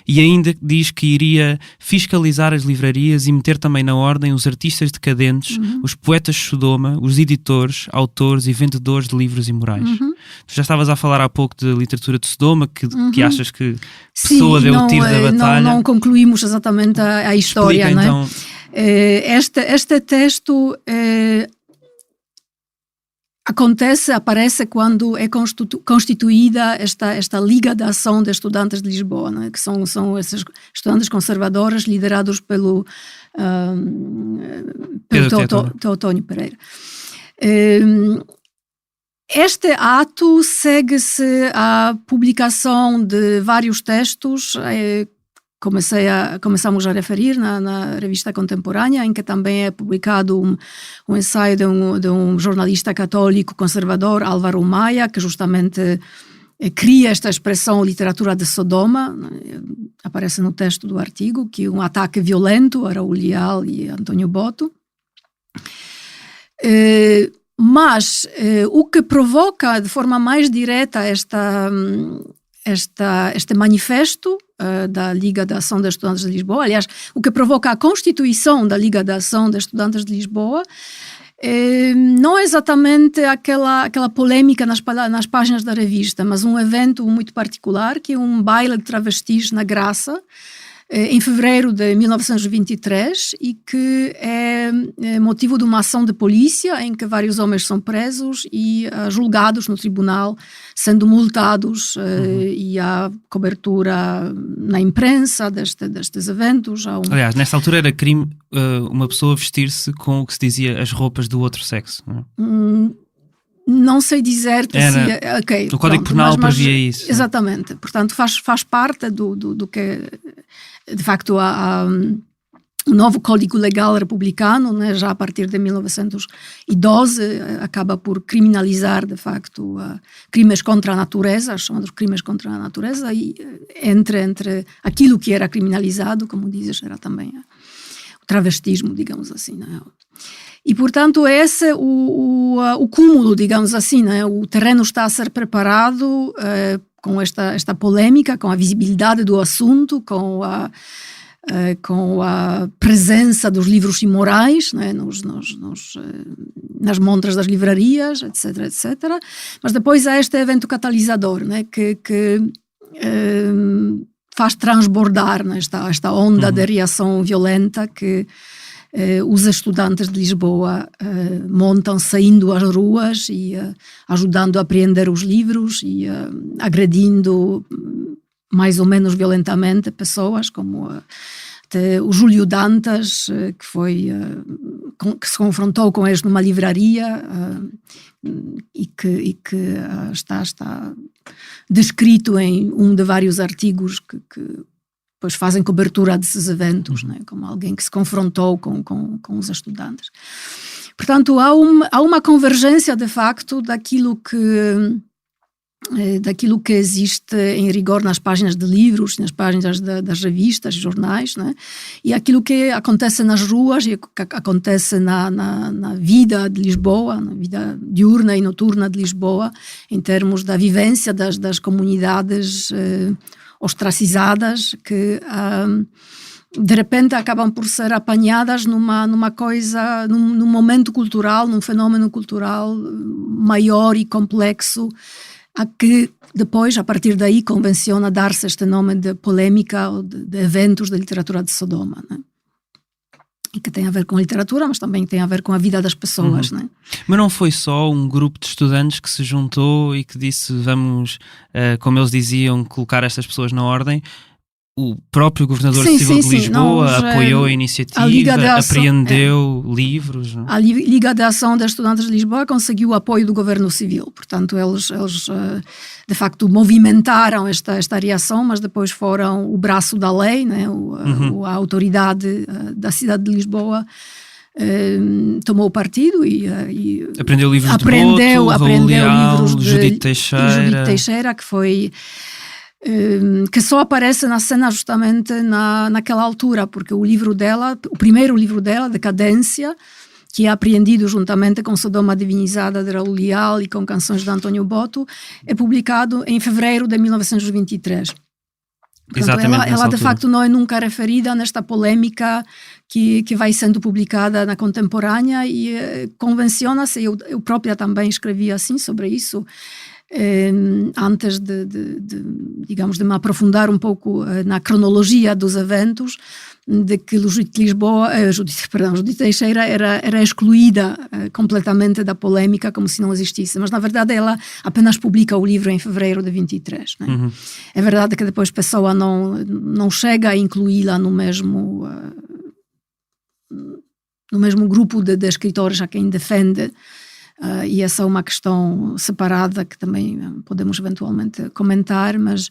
E ainda diz que iria fiscalizar as livrarias e meter também na ordem os artistas decadentes, os poetas de Sodoma, os editores, autores e vendedores de livros imorais. Tu já estavas a falar há pouco de literatura de Sodoma, que achas que Pessoa deu o tiro da batalha. Não concluímos exatamente a história. Explica, não é? Então... Este texto aparece quando é constituída esta Liga de Ação de Estudantes de Lisboa, né? Que são esses estudantes conservadores liderados pelo Teotónio Pereira. Este ato segue-se à publicação de vários textos, começamos a referir na revista Contemporânea, em que também é publicado um ensaio de um jornalista católico conservador, Álvaro Maia, que justamente cria esta expressão literatura de Sodoma. Aparece no texto do artigo que um ataque violento a Raul Leal e António Boto. Mas o que provoca de forma mais direta este manifesto da Liga de Ação de Estudantes de Lisboa, aliás, o que provoca a constituição da Liga de Ação de Estudantes de Lisboa, não é exatamente aquela polêmica nas páginas da revista, mas um evento muito particular, que é um baile de travestis na Graça, em fevereiro de 1923, e que é motivo de uma ação de polícia em que vários homens são presos e julgados no tribunal, sendo multados, e há cobertura na imprensa destes eventos. Aliás, nessa altura era crime uma pessoa vestir-se com o que se dizia as roupas do outro sexo, não é? Não sei dizer-te se... Okay, o Código Penal previa isso. Exatamente. Portanto, faz parte do que... De facto, o novo Código Legal republicano, né, já a partir de 1912, acaba por criminalizar, de facto, crimes contra a natureza, chamados crimes contra a natureza, e entre aquilo que era criminalizado, como dizes, era também o travestismo, digamos assim, né? E, portanto, esse é o cúmulo, digamos assim, né? O terreno está a ser preparado com esta polêmica, com a visibilidade do assunto, com a presença dos livros imorais, né? Nas montras das livrarias, etc, etc. Mas depois há este evento catalisador, né? que faz transbordar, né? esta onda de reação violenta que os estudantes de Lisboa montam saindo às ruas e ajudando a apreender os livros e agredindo mais ou menos violentamente pessoas, como o Júlio Dantas, que se confrontou com eles numa livraria e que está descrito em um de vários artigos que depois fazem cobertura desses eventos, né? Como alguém que se confrontou com os estudantes. Portanto, há uma convergência, de facto, daquilo que existe em rigor nas páginas de livros, nas páginas das revistas, jornais, né? E aquilo que acontece nas ruas e que acontece na vida de Lisboa, na vida diurna e noturna de Lisboa, em termos da vivência das comunidades ostracizadas, que de repente acabam por ser apanhadas numa coisa, num momento cultural, num fenómeno cultural maior e complexo, a que depois, a partir daí, convenciona dar-se este nome de polêmica ou de eventos da literatura de Sodoma, né? E que tem a ver com a literatura, mas também tem a ver com a vida das pessoas, né? Mas não foi só um grupo de estudantes que se juntou e que disse vamos, como eles diziam, colocar estas pessoas na ordem. O próprio governador civil de Lisboa apoiou a iniciativa, apreendeu livros. Não? A Liga de Ação de Estudantes de Lisboa conseguiu o apoio do governo civil. Portanto, eles de facto movimentaram esta reação, mas depois foram o braço da lei, né? A autoridade da cidade de Lisboa tomou o partido e aprendeu livros de Boto, livros de Judite Teixeira, que foi... que só aparece na cena justamente naquela altura, porque o primeiro livro dela, Decadência, que é apreendido juntamente com Sodoma Divinizada de Raul Leal e com canções de António Boto, é publicado em fevereiro de 1923. Portanto, ela de facto não é nunca referida nesta polêmica que vai sendo publicada na Contemporânea e convenciona-se, eu própria também escrevi assim sobre isso, antes digamos, de me aprofundar um pouco na cronologia dos eventos, de que Judite Lisboa, Judite Teixeira era excluída completamente da polêmica, como se não existisse. Mas, na verdade, ela apenas publica o livro em fevereiro de 23. Né? Uhum. É verdade que depois Pessoa não chega a incluí-la no mesmo grupo de escritores a quem defende, e essa é uma questão separada que também podemos eventualmente comentar, mas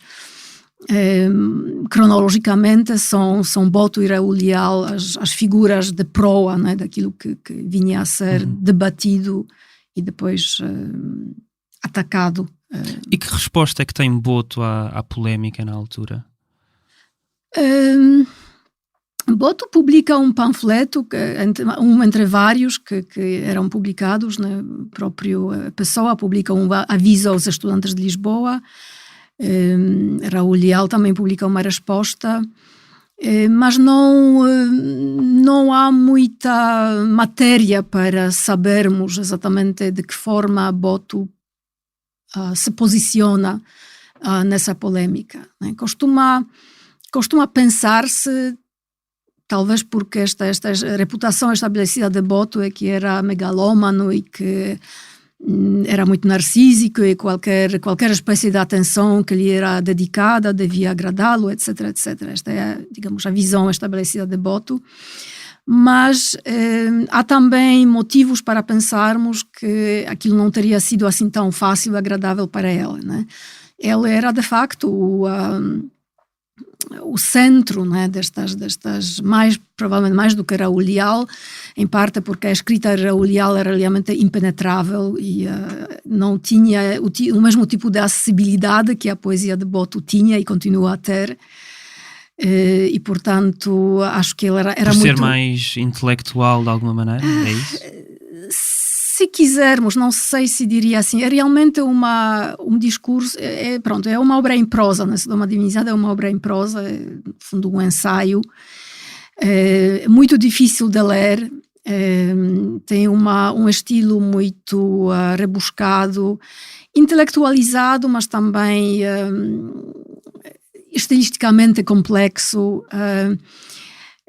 cronologicamente são Boto e Raul Leal as figuras de proa, né, daquilo que vinha a ser debatido e depois atacado. E que resposta é que tem Boto à polémica na altura? Boto publica um panfleto, entre vários que eram publicados, né? O próprio Pessoa publica um aviso aos estudantes de Lisboa, Raul Leal também publica uma resposta, mas não há muita matéria para sabermos exatamente de que forma Boto se posiciona nessa polêmica. Né? Costuma pensar-se, talvez porque esta reputação estabelecida de Boto é que era megalómano e que era muito narcísico, e qualquer espécie de atenção que lhe era dedicada devia agradá-lo, etc, etc. Esta é, digamos, a visão estabelecida de Boto. Mas há também motivos para pensarmos que aquilo não teria sido assim tão fácil e agradável para ela, né? Ela era, de facto, o centro, né, destas provavelmente mais do que Raul Leal, em parte porque a escrita de Raul Leal era realmente impenetrável e não tinha o mesmo tipo de acessibilidade que a poesia de Boto tinha e continua a ter. E portanto acho que ele era por muito... ser mais intelectual de alguma maneira, é isso? Se quisermos, não sei se diria assim, é realmente um discurso, é uma obra em prosa, né? Sodoma Divinizada é uma obra em prosa, no fundo um ensaio, muito difícil de ler, tem um estilo muito rebuscado, intelectualizado, mas também estilisticamente complexo,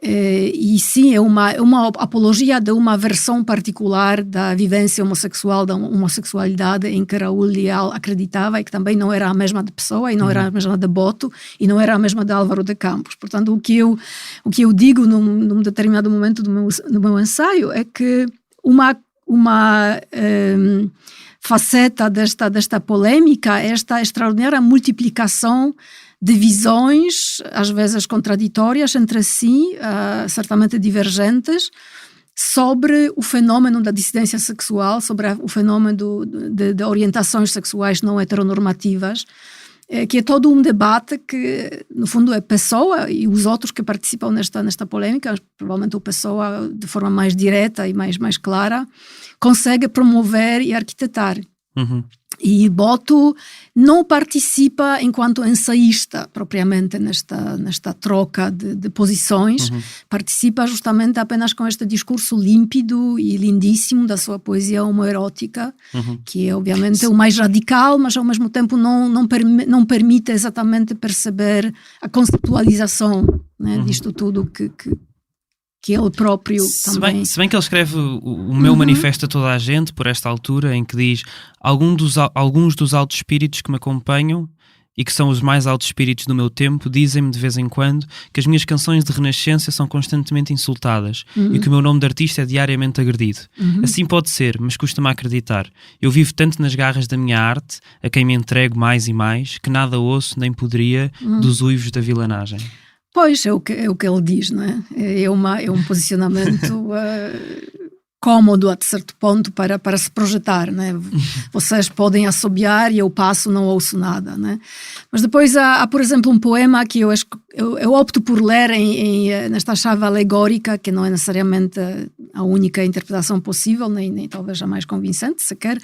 e sim, é uma apologia de uma versão particular da vivência homossexual, da homossexualidade em que Raul Leal acreditava, e que também não era a mesma de Pessoa, e não era a mesma de Boto, e não era a mesma de Álvaro de Campos. Portanto, o que eu digo num determinado momento do meu ensaio é que uma faceta desta polêmica é esta extraordinária multiplicação de visões, às vezes contraditórias entre si, certamente divergentes, sobre o fenómeno da dissidência sexual, sobre o fenómeno de orientações sexuais não heteronormativas, que é todo um debate que, no fundo, é Pessoa e os outros que participam nesta polêmica, provavelmente o Pessoa, de forma mais direta e mais clara, consegue promover e arquitetar. Uhum. E Boto não participa enquanto ensaísta propriamente nesta troca de posições, participa justamente apenas com este discurso límpido e lindíssimo da sua poesia homoerótica, que é obviamente o mais radical, mas ao mesmo tempo não permite exatamente perceber a conceptualização, né, disto tudo que ele próprio também... Se bem que ele escreve o meu manifesto a toda a gente, por esta altura, em que diz alguns dos altos espíritos que me acompanham e que são os mais altos espíritos do meu tempo, dizem-me de vez em quando que as minhas canções de renascença são constantemente insultadas e que o meu nome de artista é diariamente agredido. Assim pode ser, mas custa-me a acreditar. Eu vivo tanto nas garras da minha arte, a quem me entrego mais e mais, que nada ouço nem poderia dos uivos da vilanagem. Pois, é o que ele diz, não é? É um posicionamento cômodo a certo ponto para se projetar, né? Vocês podem assobiar e eu passo, não ouço nada, né? Mas depois há, por exemplo, um poema que eu opto por ler nesta chave alegórica, que não é necessariamente a única interpretação possível, nem talvez a mais convincente sequer,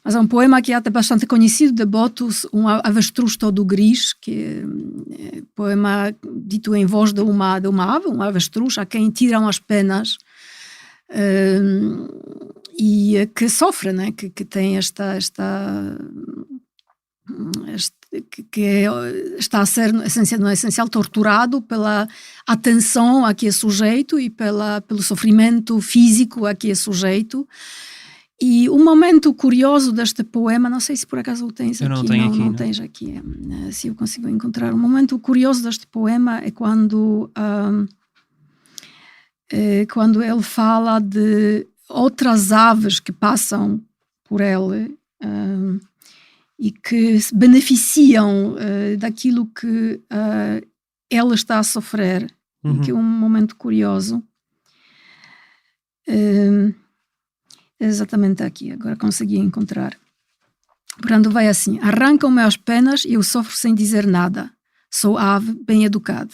mas é um poema que é até bastante conhecido de Boto, um avestruz todo gris, que é poema dito em voz de uma ave, um avestruz a quem tiram as penas, e que sofre, né? que tem esta está a ser, no essencial, torturado pela atenção a que é sujeito e pelo sofrimento físico a que é sujeito. E um momento curioso deste poema, não sei se por acaso o tens aqui. Eu não tenho aqui. Não tens aqui. Se eu consigo encontrar. Um momento curioso deste poema é quando ele fala de outras aves que passam por ele e que se beneficiam daquilo que ele está a sofrer. E que é um momento curioso. Exatamente aqui, agora consegui encontrar. Portanto, vai assim: arrancam-me as penas e eu sofro sem dizer nada. Sou ave bem educada.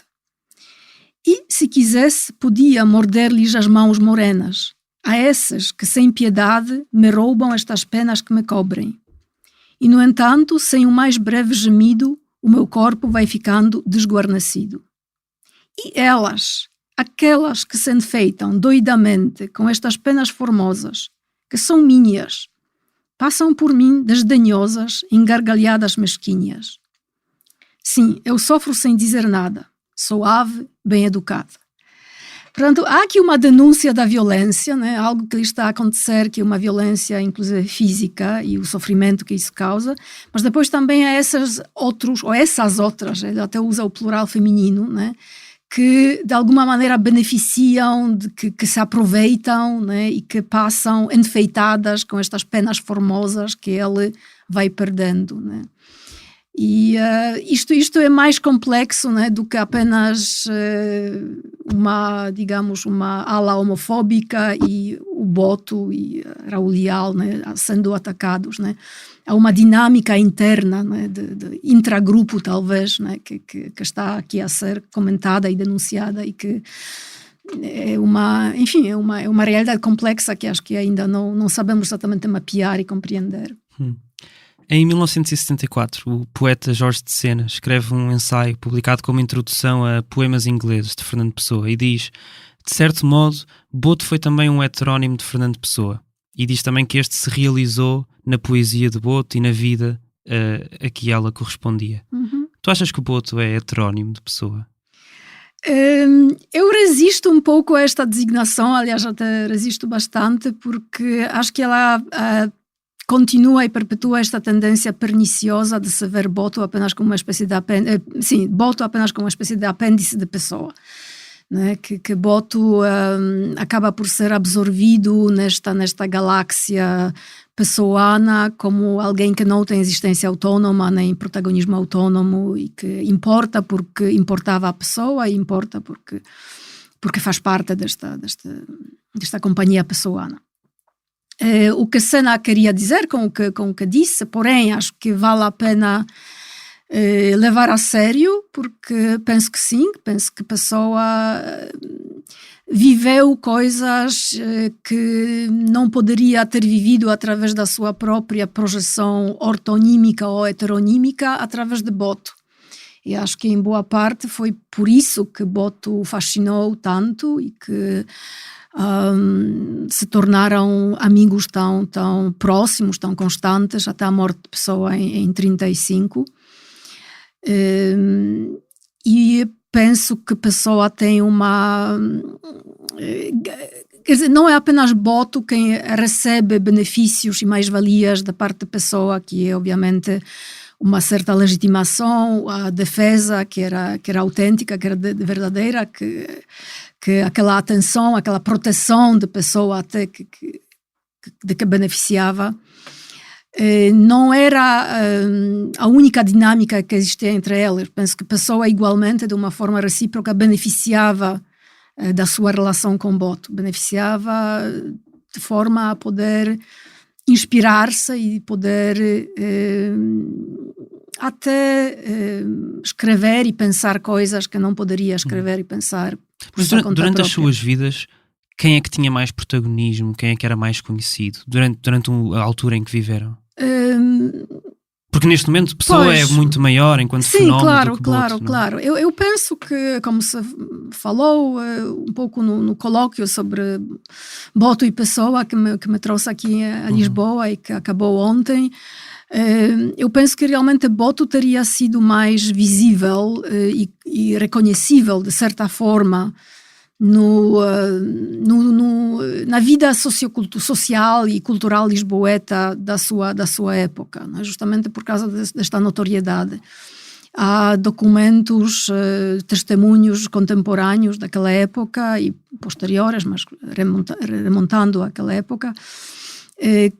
E, se quisesse, podia morder-lhes as mãos morenas, a esses que, sem piedade, me roubam estas penas que me cobrem. E, no entanto, sem o mais breve gemido, o meu corpo vai ficando desguarnecido. E elas, aquelas que se enfeitam doidamente com estas penas formosas, que são minhas, passam por mim desdenhosas em gargalhadas mesquinhas. Sim, eu sofro sem dizer nada. Sou ave bem educada. Portanto, há aqui uma denúncia da violência, né? Algo que lhe está a acontecer, que é uma violência, inclusive física, e o sofrimento que isso causa, mas depois também há essas outras, ele até usa o plural feminino, né? Que de alguma maneira beneficiam, que se aproveitam, né, e que passam enfeitadas com estas penas formosas que ele vai perdendo, né. E isto é mais complexo, né, do que apenas uma ala homofóbica e o Boto e Raul Leal, né, sendo atacados, né. Há uma dinâmica interna, né, de intragrupo, talvez, né, que está aqui a ser comentada e denunciada e que é uma realidade complexa que acho que ainda não sabemos exatamente mapear e compreender. Em 1974, o poeta Jorge de Sena escreve um ensaio publicado como introdução a poemas ingleses de Fernando Pessoa e diz: de certo modo, Boto foi também um heterónimo de Fernando Pessoa. E diz também que este se realizou na poesia de Boto e na vida a que ela correspondia. Tu achas que o Boto é heterónimo de Pessoa? Eu resisto um pouco a esta designação, aliás, até resisto bastante, porque acho que ela continua e perpetua esta tendência perniciosa de se ver Boto apenas como uma espécie de apêndice de Pessoa. Né, que Boto acaba por ser absorvido nesta galáxia pessoana como alguém que não tem existência autónoma nem protagonismo autónomo e que importa porque importava a pessoa e importa porque faz parte desta companhia pessoana. O que Sena queria dizer com o que disse, porém acho que vale a pena levar a sério, porque penso que sim, penso que a pessoa viveu coisas que não poderia ter vivido através da sua própria projeção ortonímica ou heteronímica através de Boto. E acho que em boa parte foi por isso que Boto o fascinou tanto e que se tornaram amigos tão próximos, tão constantes, até a morte de Pessoa em 1935. E penso que Pessoa tem quer dizer, não é apenas Boto quem recebe benefícios e mais-valias da parte de Pessoa, que é obviamente uma certa legitimação, a defesa que era autêntica, que era verdadeira, que aquela atenção, aquela proteção de Pessoa até de que beneficiava. Não era a única dinâmica que existia entre eles. Penso que Pessoa igualmente, de uma forma recíproca, beneficiava da sua relação com Boto, beneficiava de forma a poder inspirar-se e poder até escrever e pensar coisas que não poderia escrever e pensar. Mas durante as suas vidas, quem é que tinha mais protagonismo? Quem é que era mais conhecido durante a altura em que viveram? Porque neste momento Pessoa é muito maior enquanto fenómeno do que Boto. Claro. Eu penso que, como se falou um pouco no colóquio sobre Boto e Pessoa, que me trouxe aqui a Lisboa e que acabou ontem, Eu penso que realmente Boto teria sido mais visível e reconhecível, de certa forma, na vida social e cultural lisboeta da sua época, né? Justamente por causa desta notoriedade. Há documentos, testemunhos contemporâneos daquela época e posteriores, mas remontando àquela época,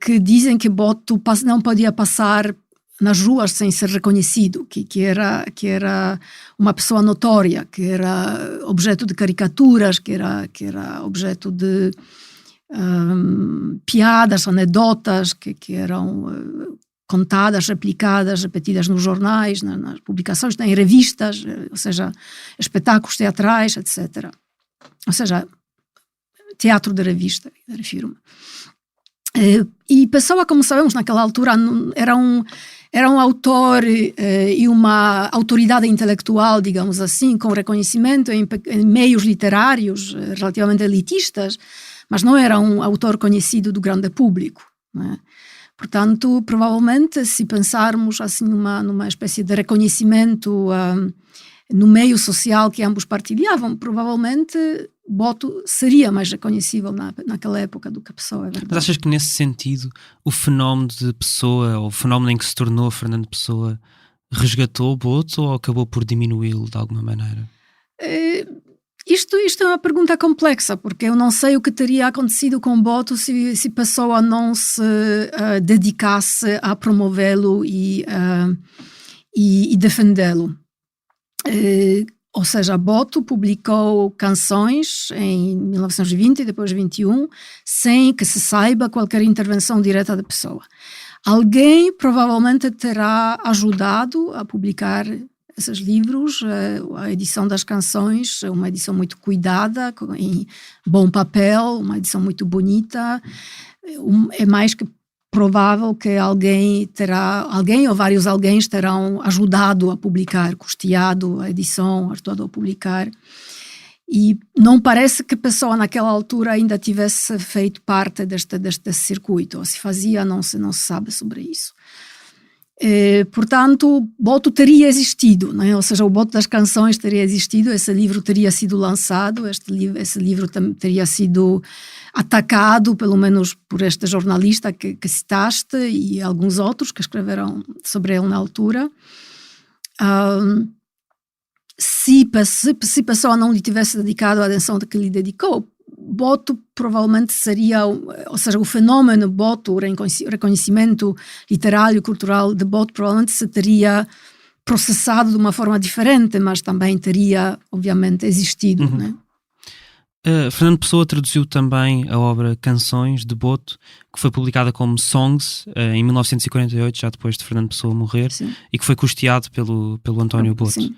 que dizem que Boto não podia passar nas ruas sem ser reconhecido, que era uma pessoa notória, que era objeto de caricaturas, que era objeto de piadas, anedotas, que eram contadas, replicadas, repetidas nos jornais, nas publicações, em revistas, ou seja, espetáculos teatrais, etc. Ou seja, teatro de revista, refiro-me. E Pessoa, como sabemos, naquela altura era um autor e uma autoridade intelectual, digamos assim, com reconhecimento em meios literários relativamente elitistas, mas não era um autor conhecido do grande público, né? Portanto, provavelmente, se pensarmos assim numa espécie de reconhecimento no meio social que ambos partilhavam, provavelmente Boto seria mais reconhecível naquela época do que Pessoa, é verdade. Mas achas que nesse sentido o fenómeno de Pessoa, ou o fenómeno em que se tornou Fernando Pessoa, resgatou Boto ou acabou por diminuí-lo de alguma maneira? Isto é uma pergunta complexa, porque eu não sei o que teria acontecido com Boto se Pessoa não se dedicasse a promovê-lo e defendê-lo. Ou seja, Boto publicou canções em 1920 e depois 21, sem que se saiba qualquer intervenção direta da Pessoa. Alguém provavelmente terá ajudado a publicar esses livros. A edição das canções é uma edição muito cuidada, em bom papel, uma edição muito bonita. É mais que provável que alguém ou vários alguém terão ajudado a publicar, custeado a edição, ajudado a publicar. E não parece que a Pessoa naquela altura ainda tivesse feito parte deste circuito. Ou se fazia, não se sabe sobre isso. Portanto, Boto teria existido, né? Ou seja, o Boto das Canções teria existido, esse livro teria sido lançado, esse livro teria sido atacado, pelo menos por este jornalista que citaste e alguns outros que escreveram sobre ele na altura. Se Pessoa não lhe tivesse dedicado a atenção que lhe dedicou, Boto provavelmente seria, ou seja, o fenômeno Boto, o reconhecimento literário e cultural de Boto provavelmente se teria processado de uma forma diferente, mas também teria, obviamente, existido. Uhum. Né? Fernando Pessoa traduziu também a obra Canções, de Boto, que foi publicada como Songs em 1948, já depois de Fernando Pessoa morrer. Sim. E que foi custeado pelo António Boto. Sim.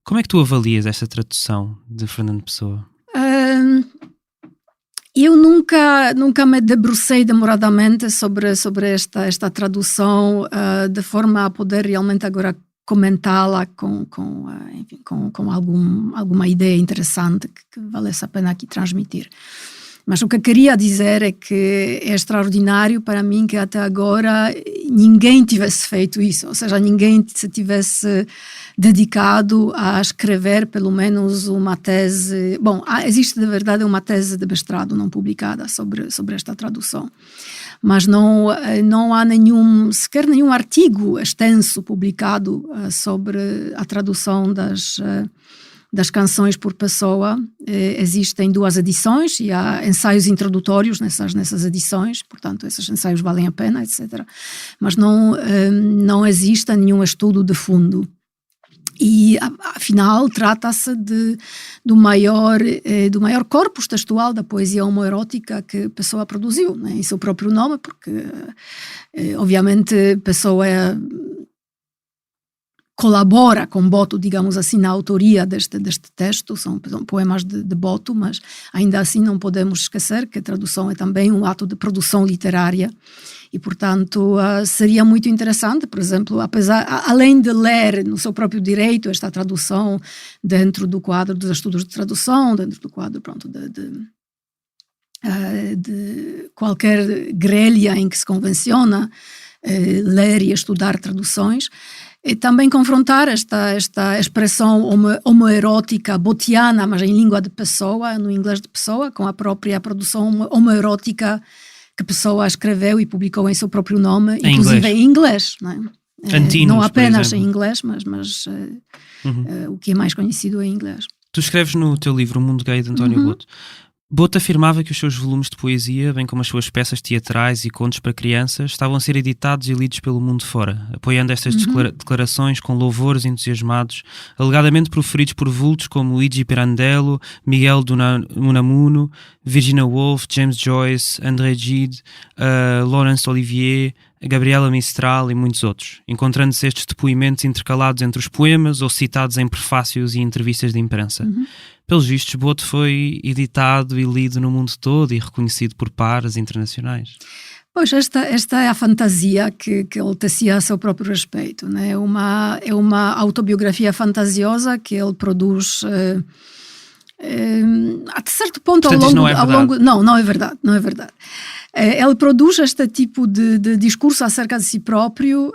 Como é que tu avalias esta tradução de Fernando Pessoa? Eu nunca me debrucei demoradamente sobre esta tradução de forma a poder realmente agora comentá-la com alguma ideia interessante que valesse a pena aqui transmitir. Mas o que eu queria dizer é que é extraordinário para mim que até agora ninguém tivesse feito isso, ou seja, ninguém se tivesse dedicado a escrever pelo menos uma tese. Bom, existe de verdade uma tese de mestrado não publicada sobre esta tradução, mas não há sequer nenhum artigo extenso publicado sobre a tradução das canções por Pessoa. Existem 2 edições e há ensaios introdutórios nessas edições, portanto esses ensaios valem a pena, etc. Mas não existe nenhum estudo de fundo. E, afinal, trata-se do maior corpus textual da poesia homoerótica que Pessoa produziu, né, em seu próprio nome, porque, obviamente, Pessoa colabora com Boto, digamos assim, na autoria deste texto. São poemas de Boto, mas ainda assim não podemos esquecer que a tradução é também um ato de produção literária. E, portanto, seria muito interessante, por exemplo, além de ler no seu próprio direito esta tradução dentro do quadro dos estudos de tradução, dentro do quadro, pronto, de qualquer grelha em que se convenciona ler e estudar traduções, e também confrontar esta expressão homoerótica botiana, mas em língua de Pessoa, no inglês de Pessoa, com a própria produção homoerótica que Pessoa escreveu e publicou em seu próprio nome, inclusive em inglês, não é? Antinos, não apenas em inglês, mas o que é mais conhecido em inglês. Tu escreves no teu livro O Mundo Gay, de António Boto. Boto afirmava que os seus volumes de poesia, bem como as suas peças teatrais e contos para crianças, estavam a ser editados e lidos pelo mundo fora, apoiando estas declarações com louvores entusiasmados, alegadamente proferidos por vultos como Luigi Pirandello, Miguel de Unamuno, Virginia Woolf, James Joyce, André Gide, Laurence Olivier, Gabriela Mistral e muitos outros, encontrando-se estes depoimentos intercalados entre os poemas ou citados em prefácios e entrevistas de imprensa. Pelos vistos, Boto foi editado e lido no mundo todo e reconhecido por pares internacionais. Pois, esta é a fantasia que ele tecia a seu próprio respeito, né? É uma autobiografia fantasiosa que ele produz a certo ponto. Portanto, ao longo. Não é verdade. Ele produz este tipo de discurso acerca de si próprio,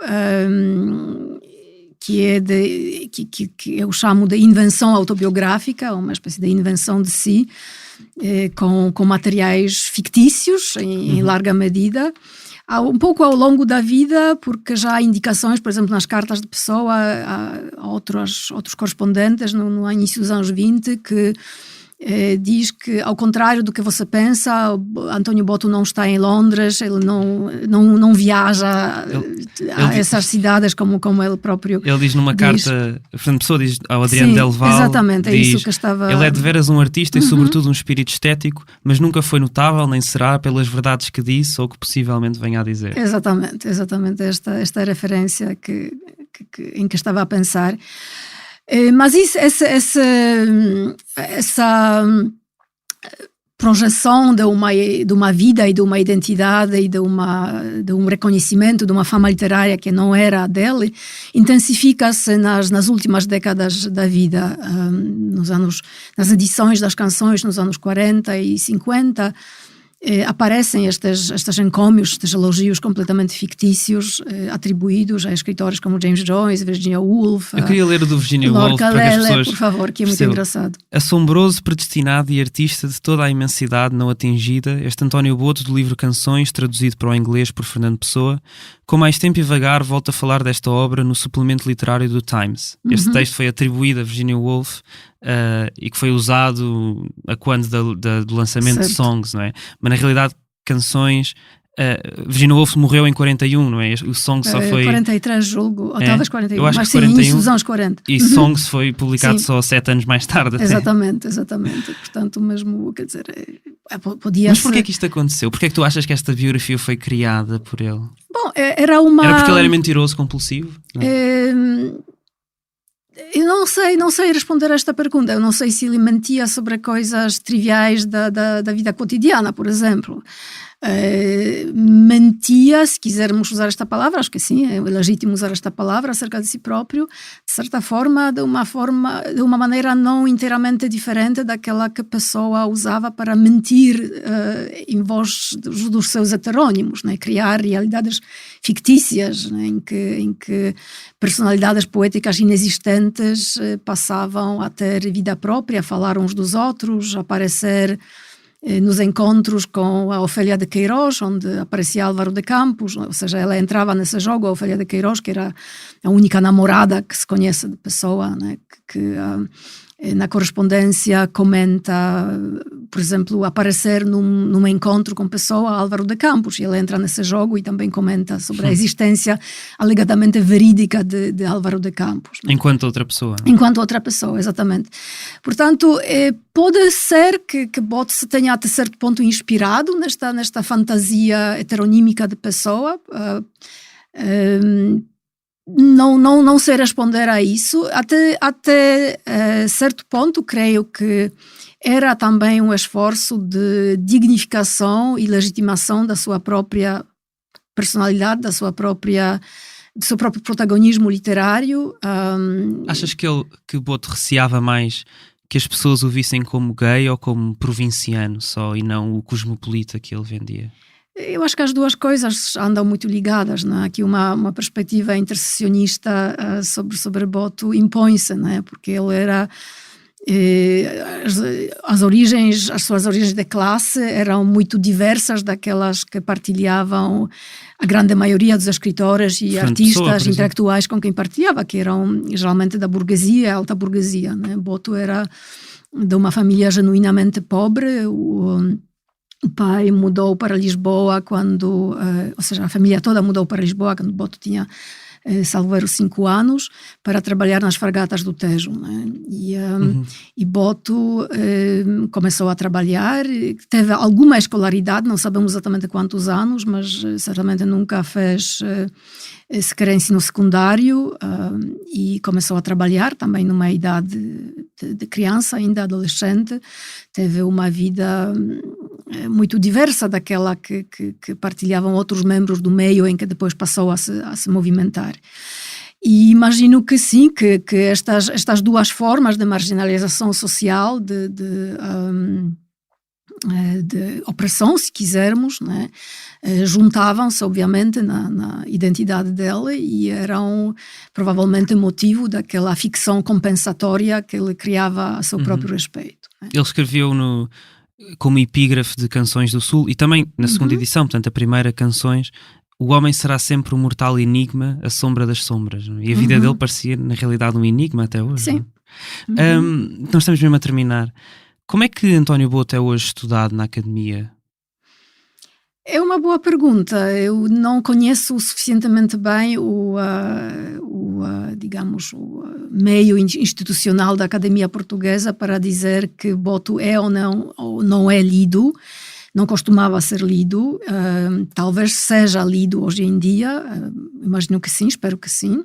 que eu chamo de invenção autobiográfica, uma espécie de invenção de si, com materiais fictícios em larga medida, um pouco ao longo da vida, porque já há indicações, por exemplo, nas cartas de Pessoa a outros correspondentes no início dos anos 20, que diz que, ao contrário do que você pensa, António Boto não está em Londres, ele não viaja a essas cidades como ele próprio diz. Ele diz numa carta, Fernando Pessoa diz ao Adriano Del Val, exatamente, é isso que estava... Ele é de veras um artista e sobretudo um espírito estético, mas nunca foi notável, nem será, pelas verdades que disse ou que possivelmente venha a dizer. Exatamente, esta é a referência em que estava a pensar. Mas essa projeção de uma vida e de uma identidade e de um reconhecimento de uma fama literária que não era a dele, intensifica-se nas últimas décadas da vida, nas edições das canções nos anos 40 e 50, aparecem estes encômios, estes elogios completamente fictícios, atribuídos a escritores como James Joyce, Virginia Woolf. Eu queria ler o do Virginia Woolf para que as pessoas... por favor, que é muito engraçado. Assombroso, predestinado e artista de toda a imensidade não atingida, este António Boto, do livro Canções, traduzido para o inglês por Fernando Pessoa, com mais tempo e vagar, volta a falar desta obra no suplemento literário do Times. Este texto foi atribuído a Virginia Woolf e que foi usado a quando do lançamento de Songs, não é? Mas na realidade, Canções... Virginia Woolf morreu em 41, não é? O Songs só foi... 43, julgo, ou talvez 41, eu acho mas que 41, início dos anos 40. E Songs foi publicado só 7 anos mais tarde. Até. Exatamente. Portanto, mesmo, quer dizer, podia Mas porquê que isto aconteceu? Porquê que tu achas que esta biografia foi criada por ele? Bom, era porque ele era mentiroso compulsivo? Eu não sei responder a esta pergunta. Eu não sei se ele mentia sobre coisas triviais da vida cotidiana, por exemplo. Mentia, se quisermos usar esta palavra, acho que sim, é legítimo usar esta palavra acerca de si próprio, de certa forma, de uma maneira não inteiramente diferente daquela que a Pessoa usava para mentir em voz dos seus heterônimos, né? Criar realidades fictícias, né? em que personalidades poéticas inexistentes passavam a ter vida própria, a falar uns dos outros, a aparecer nos encontros com a Ofélia de Queiroz, onde aparecia Álvaro de Campos, ou seja, ela entrava nesse jogo, a Ofélia de Queiroz, que era a única namorada que se conhece de Pessoa, né? que na correspondência comenta, por exemplo, aparecer num encontro com Pessoa, Álvaro de Campos, e ele entra nesse jogo e também comenta sobre a existência alegadamente verídica de Álvaro de Campos. Né? Enquanto outra pessoa. Enquanto outra pessoa, exatamente. Portanto, pode ser que Boto se tenha até certo ponto inspirado nesta fantasia heteronímica de Pessoa. Não sei responder a isso. Até certo ponto, creio que era também um esforço de dignificação e legitimação da sua própria personalidade, do seu próprio protagonismo literário. Achas que Boto receava mais que as pessoas o vissem como gay ou como provinciano só, e não o cosmopolita que ele vendia? Eu acho que as duas coisas andam muito ligadas, né? Aqui uma perspectiva intercessionista sobre Boto impõe-se, né? Porque ele era as suas origens de classe eram muito diversas daquelas que partilhavam a grande maioria dos escritores e artistas intelectuais com quem partilhava, que eram geralmente da burguesia e alta burguesia, né? Boto era de uma família genuinamente pobre. O pai mudou para Lisboa quando, ou seja, a família toda mudou para Lisboa quando Boto tinha, salvo erro, 5 anos, para trabalhar nas fragatas do Tejo, né? E Boto começou a trabalhar, teve alguma escolaridade, não sabemos exatamente quantos anos, mas certamente nunca fez sequer ensino secundário, e começou a trabalhar também numa idade de criança, ainda adolescente. Teve uma vida muito diversa daquela que partilhavam outros membros do meio em que depois passou a se movimentar. E imagino que sim, que estas duas formas de marginalização social, de opressão, se quisermos, né, juntavam-se obviamente na identidade dele e eram provavelmente motivo daquela ficção compensatória que ele criava a seu próprio respeito, né? Ele escreveu como epígrafe de Canções do Sul e também na segunda edição, portanto a primeira, Canções, o homem será sempre um mortal enigma, a sombra das sombras, não é? E a vida dele parecia na realidade um enigma até hoje. Sim. Nós estamos mesmo a terminar. Como é que António Boto é hoje estudado na academia? É uma boa pergunta. Eu não conheço suficientemente bem digamos, o meio institucional da Academia Portuguesa para dizer que Boto é ou não é lido. Não costumava ser lido. Talvez seja lido hoje em dia. Imagino que sim, espero que sim.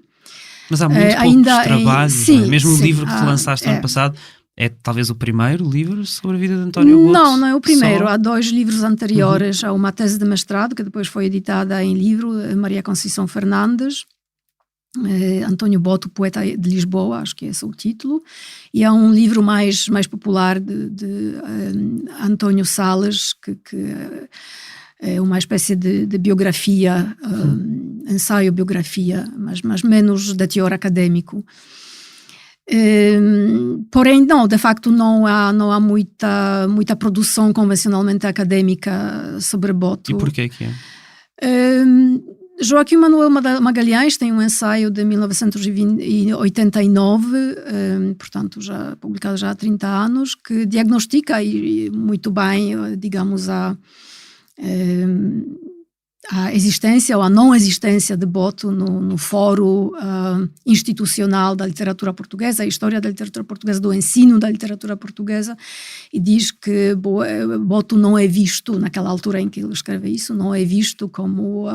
Mas há muito poucos trabalhos. Sim, mesmo o livro que tu lançaste no ano passado é talvez o primeiro livro sobre a vida de António Boto? Não é o primeiro. Há 2 livros anteriores. Há uma tese de mestrado que depois foi editada em livro, Maria Conceição Fernandes, António Boto, Poeta de Lisboa, acho que esse é o título. E há um livro mais popular de António Salles, que é uma espécie de biografia, ensaio-biografia, mas menos de teor académico. Porém, de facto não há muita produção convencionalmente académica sobre Boto. E porquê que é? Joaquim Manuel Magalhães tem um ensaio de 1989, portanto publicado já há 30 anos, que diagnostica muito bem, digamos, a existência ou a não existência de Boto no fórum institucional da literatura portuguesa, a história da literatura portuguesa, do ensino da literatura portuguesa, e diz que Boto não é visto, naquela altura em que ele escreve isso, não é visto como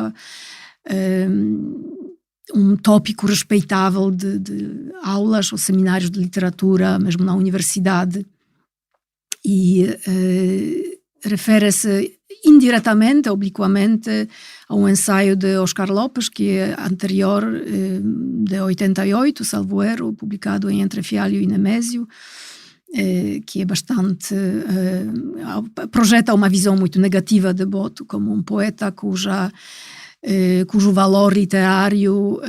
um tópico respeitável de aulas ou seminários de literatura, mesmo na universidade, e refere-se indiretamente, obliquamente, a um ensaio de Oscar Lopes, que é anterior, de 88, salvo erro, publicado em Entre Fialho e Nemésio, que é bastante... projeta uma visão muito negativa de Boto como um poeta cujo valor literário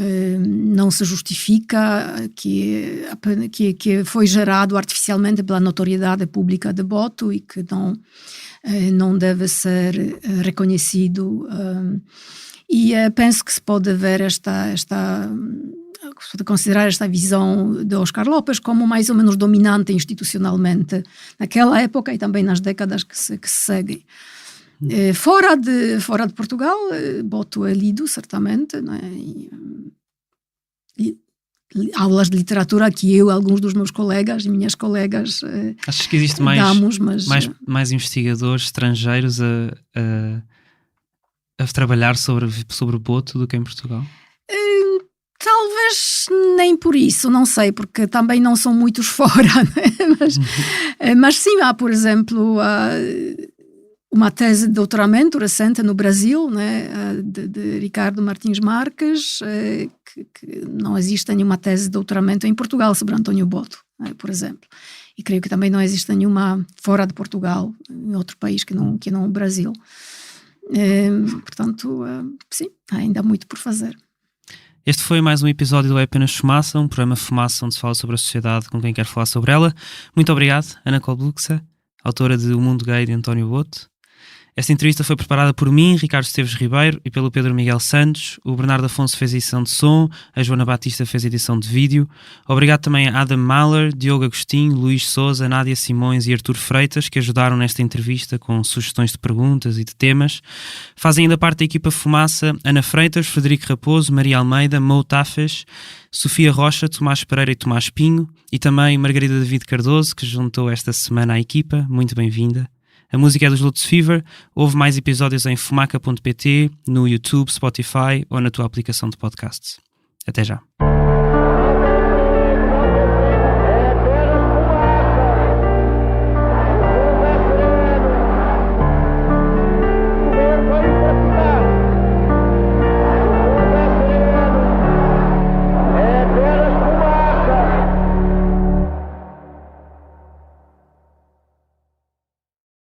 não se justifica, que foi gerado artificialmente pela notoriedade pública de Boto e que não deve ser reconhecido. E penso que se pode ver considerar esta visão de Oscar Lopes como mais ou menos dominante institucionalmente naquela época e também nas décadas que se seguem. Fora de Portugal, Boto é lido, certamente, né? Aulas de literatura que eu, alguns dos meus colegas e minhas colegas Achas que existe mais investigadores estrangeiros a trabalhar sobre Boto do que em Portugal? Talvez nem por isso, não sei, porque também não são muitos fora, né? Mas sim, há, por exemplo, uma tese de doutoramento recente no Brasil, né, de Ricardo Martins Marques, que não existe nenhuma tese de doutoramento em Portugal sobre António Boto, né, por exemplo. E creio que também não existe nenhuma fora de Portugal, em outro país que não o Brasil. Portanto, sim, há ainda muito por fazer. Este foi mais um episódio do É Apenas Fumaça, um programa Fumaça onde se fala sobre a sociedade com quem quer falar sobre ela. Muito obrigado, Ana Kolbluxa, autora de O Mundo Gay de António Boto. Esta entrevista foi preparada por mim, Ricardo Esteves Ribeiro, e pelo Pedro Miguel Santos. O Bernardo Afonso fez a edição de som, a Joana Batista fez a edição de vídeo. Obrigado também a Adam Mahler, Diogo Agostinho, Luís Souza, Nádia Simões e Artur Freitas, que ajudaram nesta entrevista com sugestões de perguntas e de temas. Fazem ainda parte da equipa Fumaça Ana Freitas, Frederico Raposo, Maria Almeida, Mo Tafes, Sofia Rocha, Tomás Pereira e Tomás Pinho, e também Margarida David Cardoso, que juntou esta semana à equipa. Muito bem-vinda. A música é dos Lutz Fever. Houve mais episódios em fumaca.pt, no YouTube, Spotify ou na tua aplicação de podcasts. Até já.